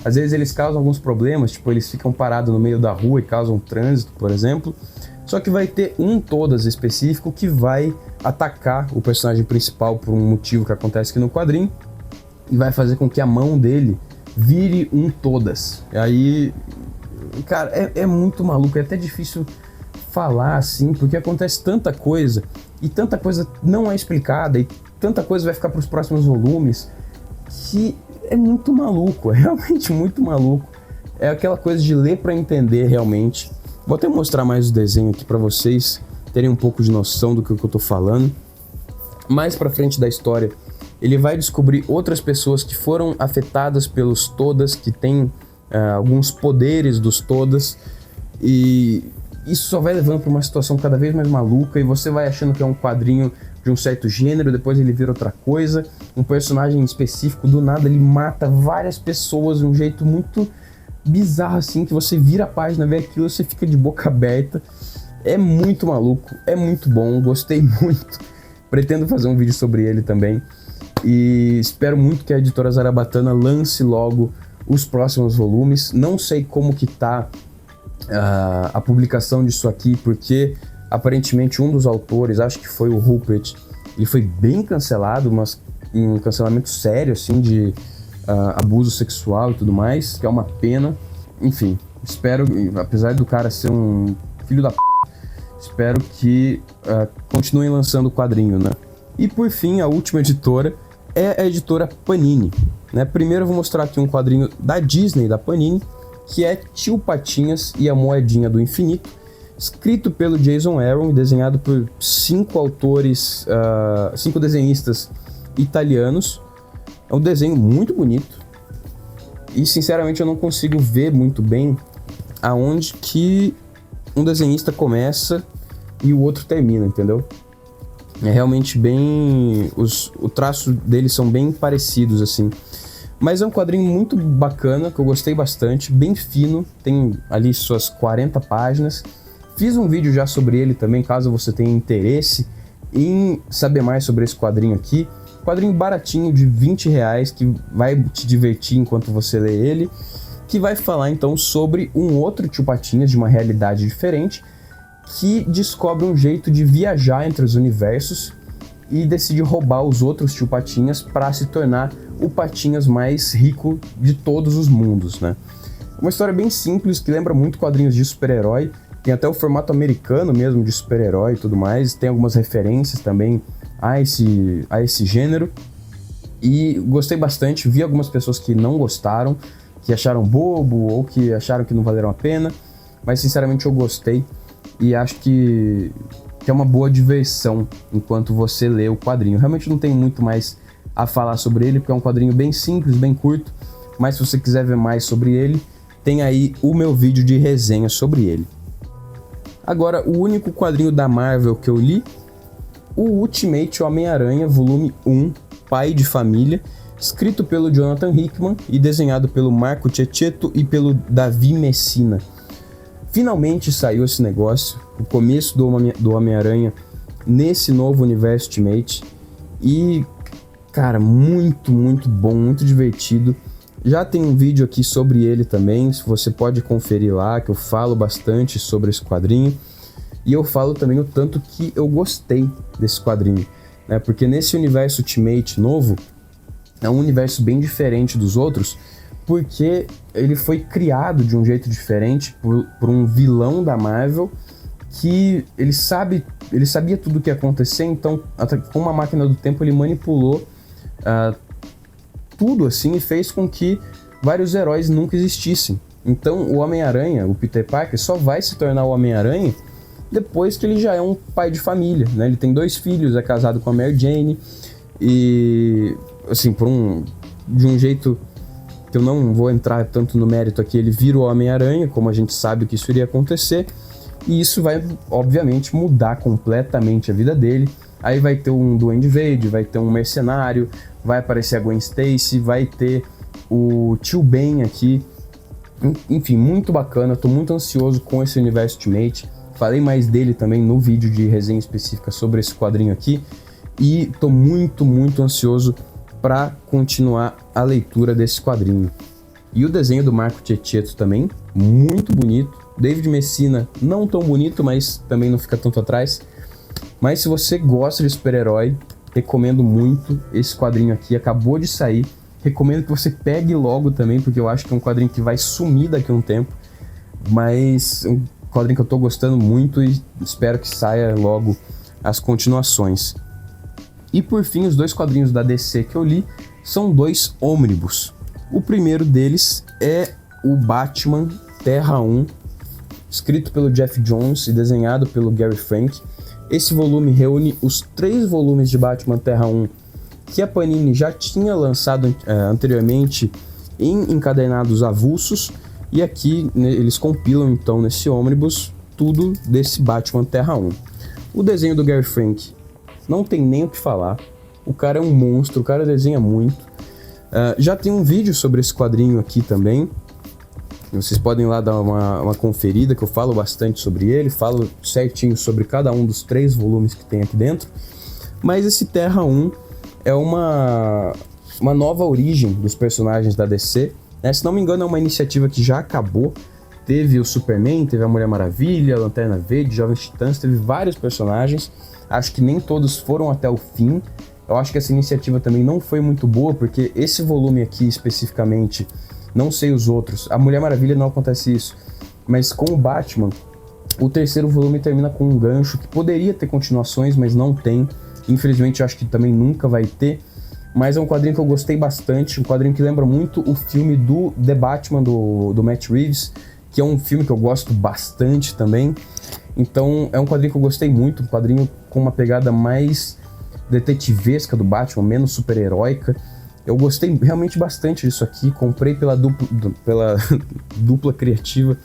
A: Às vezes eles causam alguns problemas, tipo, eles ficam parados no meio da rua e causam trânsito, por exemplo. Só que vai ter um todas específico que vai atacar o personagem principal por um motivo que acontece aqui no quadrinho e vai fazer com que a mão dele vire um todas. E aí, cara, é muito maluco, é até difícil falar assim, porque acontece tanta coisa e tanta coisa não é explicada e tanta coisa vai ficar para os próximos volumes que é muito maluco, é realmente muito maluco. É aquela coisa de ler para entender realmente. Vou até mostrar mais o desenho aqui para vocês terem um pouco de noção do que eu tô falando. Mais pra frente da história, ele vai descobrir outras pessoas que foram afetadas pelos todas, que têm alguns poderes dos todas. E, isso só vai levando para uma situação cada vez mais maluca e você vai achando que é um quadrinho de um certo gênero, depois ele vira outra coisa. Um personagem específico, do nada, ele mata várias pessoas de um jeito muito bizarro, assim, que você vira a página, vê aquilo e você fica de boca aberta. É muito maluco, é muito bom, gostei muito. Pretendo fazer um vídeo sobre ele também. E espero muito que a editora Zarabatana lance logo os próximos volumes. Não sei como que tá a publicação disso aqui, porque aparentemente um dos autores, acho que foi o Rupert, ele foi bem cancelado, mas um cancelamento sério, assim, de abuso sexual e tudo mais, que é uma pena. Enfim, espero, apesar do cara ser um filho da p***, espero que continuem lançando o quadrinho, né? E por fim, a última editora é a editora Panini, né? Primeiro eu vou mostrar aqui um quadrinho da Disney, da Panini, que é Tio Patinhas e a Moedinha do Infinito, escrito pelo Jason Aaron e desenhado por 5 desenhistas italianos. É um desenho muito bonito e sinceramente eu não consigo ver muito bem aonde que um desenhista começa e o outro termina, entendeu? É realmente bem... o traço deles são bem parecidos, assim. Mas é um quadrinho muito bacana, que eu gostei bastante, bem fino, tem ali suas 40 páginas. Fiz um vídeo já sobre ele também, caso você tenha interesse em saber mais sobre esse quadrinho aqui. Quadrinho baratinho de R$20, que vai te divertir enquanto você lê ele, que vai falar então sobre um outro Tio Patinhas de uma realidade diferente, que descobre um jeito de viajar entre os universos e decide roubar os outros Tio Patinhas para se tornar o Patinhas mais rico de todos os mundos, né? Uma história bem simples, que lembra muito quadrinhos de super-herói, tem até o formato americano mesmo de super-herói e tudo mais, tem algumas referências também a esse gênero, e gostei bastante. Vi algumas pessoas que não gostaram, que acharam bobo ou que acharam que não valeram a pena, mas sinceramente eu gostei e acho que é uma boa diversão enquanto você lê o quadrinho. Realmente não tem muito mais a falar sobre ele, porque é um quadrinho bem simples, bem curto, mas se você quiser ver mais sobre ele, tem aí o meu vídeo de resenha sobre ele. Agora, o único quadrinho da Marvel que eu li, o Ultimate Homem-Aranha, volume 1, Pai de Família, escrito pelo Jonathan Hickman e desenhado pelo Marco Checchetto e pelo Davi Messina. Finalmente saiu esse negócio, o começo do Homem-Aranha nesse novo universo Ultimate, e, cara, muito, muito bom, muito divertido. Já tem um vídeo aqui sobre ele também, você pode conferir lá, que eu falo bastante sobre esse quadrinho. E eu falo também o tanto que eu gostei desse quadrinho, né? Porque nesse universo Ultimate novo, é um universo bem diferente dos outros, porque ele foi criado de um jeito diferente por um vilão da Marvel, que ele sabia tudo o que ia acontecer, então com uma máquina do tempo ele manipulou tudo assim e fez com que vários heróis nunca existissem. Então o Homem-Aranha, o Peter Parker, só vai se tornar o Homem-Aranha depois que ele já é um pai de família, né? Ele tem 2 filhos, é casado com a Mary Jane e, assim, de um jeito que eu não vou entrar tanto no mérito aqui, ele vira o Homem-Aranha, como a gente sabe que isso iria acontecer, e isso vai, obviamente, mudar completamente a vida dele. Aí vai ter um Duende Verde, vai ter um mercenário, vai aparecer a Gwen Stacy, vai ter o Tio Ben aqui. Enfim, muito bacana, tô muito ansioso com esse universo Ultimate. Falei mais dele também no vídeo de resenha específica sobre esse quadrinho aqui. E tô muito, muito ansioso para continuar a leitura desse quadrinho. E o desenho do Marco Checchetto também, muito bonito. David Messina, não tão bonito, mas também não fica tanto atrás. Mas se você gosta de super-herói, recomendo muito esse quadrinho aqui, acabou de sair. Recomendo que você pegue logo também, porque eu acho que é um quadrinho que vai sumir daqui a um tempo. Mas um quadrinho que eu tô gostando muito e espero que saia logo as continuações. E por fim, os 2 quadrinhos da DC que eu li são 2 ônibus. O primeiro deles é o Batman Terra 1, escrito pelo Jeff Jones e desenhado pelo Gary Frank. Esse volume reúne os 3 volumes de Batman Terra 1 que a Panini já tinha lançado anteriormente em encadernados avulsos, e aqui eles compilam então nesse ônibus tudo desse Batman Terra 1. O desenho do Gary Frank não tem nem o que falar. O cara é um monstro, o cara desenha muito. Já tem um vídeo sobre esse quadrinho aqui também. Vocês podem ir lá dar uma conferida, que eu falo bastante sobre ele, falo certinho sobre cada um dos 3 volumes que tem aqui dentro. Mas esse Terra 1 é uma nova origem dos personagens da DC. Né? Se não me engano, é uma iniciativa que já acabou. Teve o Superman, teve a Mulher Maravilha, a Lanterna Verde, Jovens Titãs, teve vários personagens. Acho que nem todos foram até o fim. Eu acho que essa iniciativa também não foi muito boa, porque esse volume aqui especificamente, não sei os outros, a Mulher Maravilha não acontece isso, mas com o Batman, o 3º volume termina com um gancho que poderia ter continuações, mas não tem. Infelizmente, eu acho que também nunca vai ter. Mas é um quadrinho que eu gostei bastante, um quadrinho que lembra muito o filme do The Batman, do Matt Reeves, que é um filme que eu gosto bastante também. Então é um quadrinho que eu gostei muito, um quadrinho com uma pegada mais detetivesca do Batman, menos super-heróica. Eu gostei realmente bastante disso aqui, comprei pela dupla criativa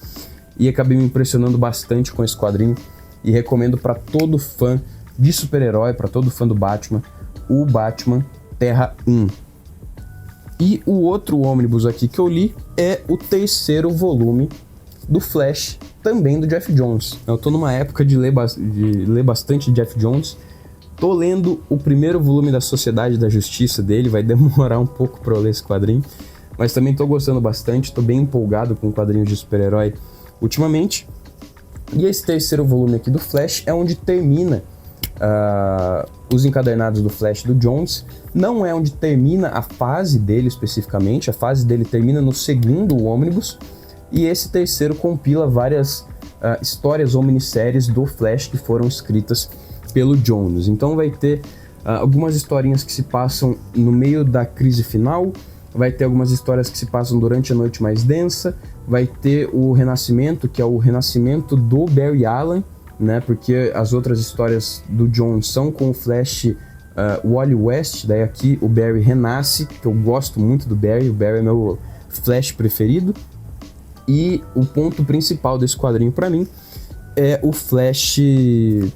A: e acabei me impressionando bastante com esse quadrinho. E recomendo para todo fã de super-herói, para todo fã do Batman, o Batman Terra 1. E o outro ônibus aqui que eu li é o 3º volume do Flash, também do Geoff Johns. Eu tô numa época de ler bastante Geoff Johns. Tô lendo o 1º volume da Sociedade da Justiça dele, vai demorar um pouco pra eu ler esse quadrinho, mas também tô gostando bastante, tô bem empolgado com quadrinhos de super-herói ultimamente. E esse 3º volume aqui do Flash é onde termina os encadernados do Flash do Johns. Não é onde termina a fase dele especificamente, a fase dele termina no 2º ônibus, e esse 3º compila várias histórias ou minisséries do Flash que foram escritas pelo Johns. Então vai ter algumas historinhas que se passam no meio da crise final, vai ter algumas histórias que se passam durante a noite mais densa, vai ter o renascimento, que é o renascimento do Barry Allen, né? Porque as outras histórias do Johns são com o Flash Wally West, daí aqui o Barry renasce, que eu gosto muito do Barry, o Barry é meu Flash preferido. E o ponto principal desse quadrinho para mim é o Flashpoint,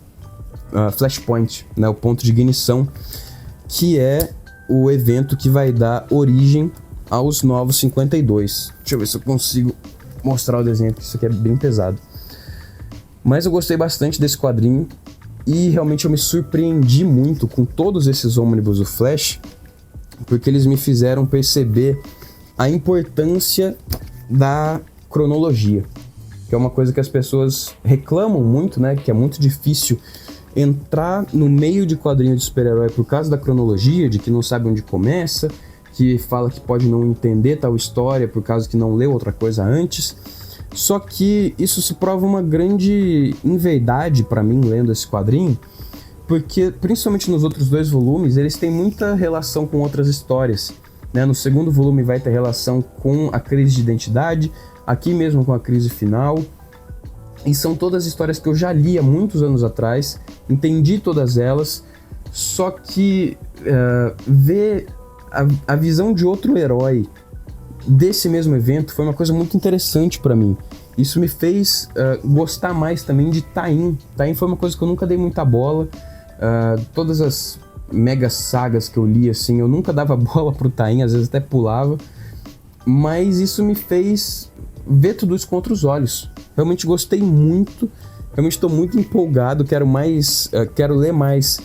A: né? O ponto de ignição, que é o evento que vai dar origem aos Novos 52. Deixa eu ver se eu consigo mostrar o desenho, porque isso aqui é bem pesado. Mas eu gostei bastante desse quadrinho e realmente eu me surpreendi muito com todos esses ônibus do Flash, porque eles me fizeram perceber a importância da cronologia, que é uma coisa que as pessoas reclamam muito, né? Que é muito difícil entrar no meio de quadrinho de super-herói por causa da cronologia, de que não sabe onde começa, que fala que pode não entender tal história por causa que não leu outra coisa antes. Só que isso se prova uma grande inverdade para mim lendo esse quadrinho, porque principalmente nos outros 2 volumes eles têm muita relação com outras histórias, né? No 2º volume vai ter relação com a crise de identidade, aqui mesmo com a crise final, e são todas histórias que eu já li há muitos anos atrás, entendi todas elas, só que ver a visão de outro herói desse mesmo evento foi uma coisa muito interessante para mim. Isso me fez gostar mais também de Tain. Tain foi uma coisa que eu nunca dei muita bola. Todas as mega sagas que eu li, assim, eu nunca dava bola pro Tain, às vezes até pulava. Mas isso me fez ver tudo isso com outros olhos. Realmente gostei muito, realmente estou muito empolgado, quero ler mais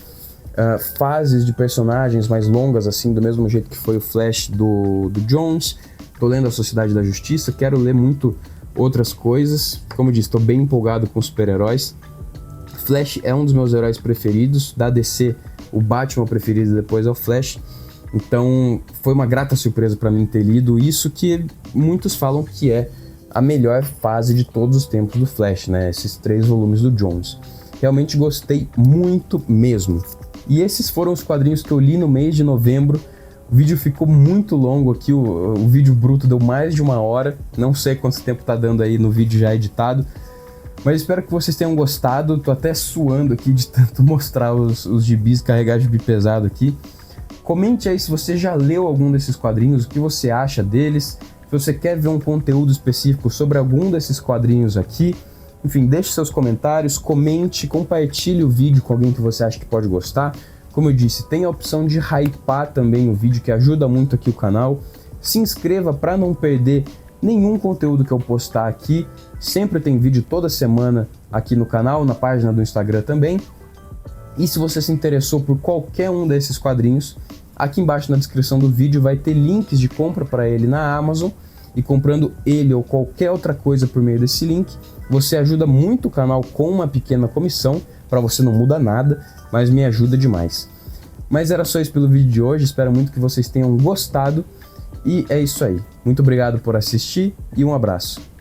A: fases de personagens mais longas, assim, do mesmo jeito que foi o Flash do Johns. Tô lendo a Sociedade da Justiça, quero ler muito outras coisas. Como eu disse, tô bem empolgado com super-heróis. Flash é um dos meus heróis preferidos. Da DC, o Batman preferido depois é o Flash. Então, foi uma grata surpresa para mim ter lido isso, que muitos falam que é a melhor fase de todos os tempos do Flash, né? Esses 3 volumes do Johns. Realmente gostei muito mesmo. E esses foram os quadrinhos que eu li no mês de novembro. O vídeo ficou muito longo aqui, o vídeo bruto deu mais de 1 hora. Não sei quanto tempo tá dando aí no vídeo já editado. Mas espero que vocês tenham gostado. Tô até suando aqui de tanto mostrar os gibis, carregar gibi pesado aqui. Comente aí se você já leu algum desses quadrinhos, o que você acha deles. Se você quer ver um conteúdo específico sobre algum desses quadrinhos aqui, Enfim, deixe seus comentários, comente, compartilhe o vídeo com alguém que você acha que pode gostar. Como eu disse, tem a opção de hypar também o vídeo, que ajuda muito aqui o canal. Se inscreva para não perder nenhum conteúdo que eu postar aqui. Sempre tem vídeo toda semana aqui no canal, na página do Instagram também. E se você se interessou por qualquer um desses quadrinhos, aqui embaixo na descrição do vídeo vai ter links de compra para ele na Amazon. E comprando ele ou qualquer outra coisa por meio desse link, você ajuda muito o canal com uma pequena comissão. Para você não muda nada, mas me ajuda demais. Mas era só isso pelo vídeo de hoje, espero muito que vocês tenham gostado. E é isso aí. Muito obrigado por assistir e um abraço.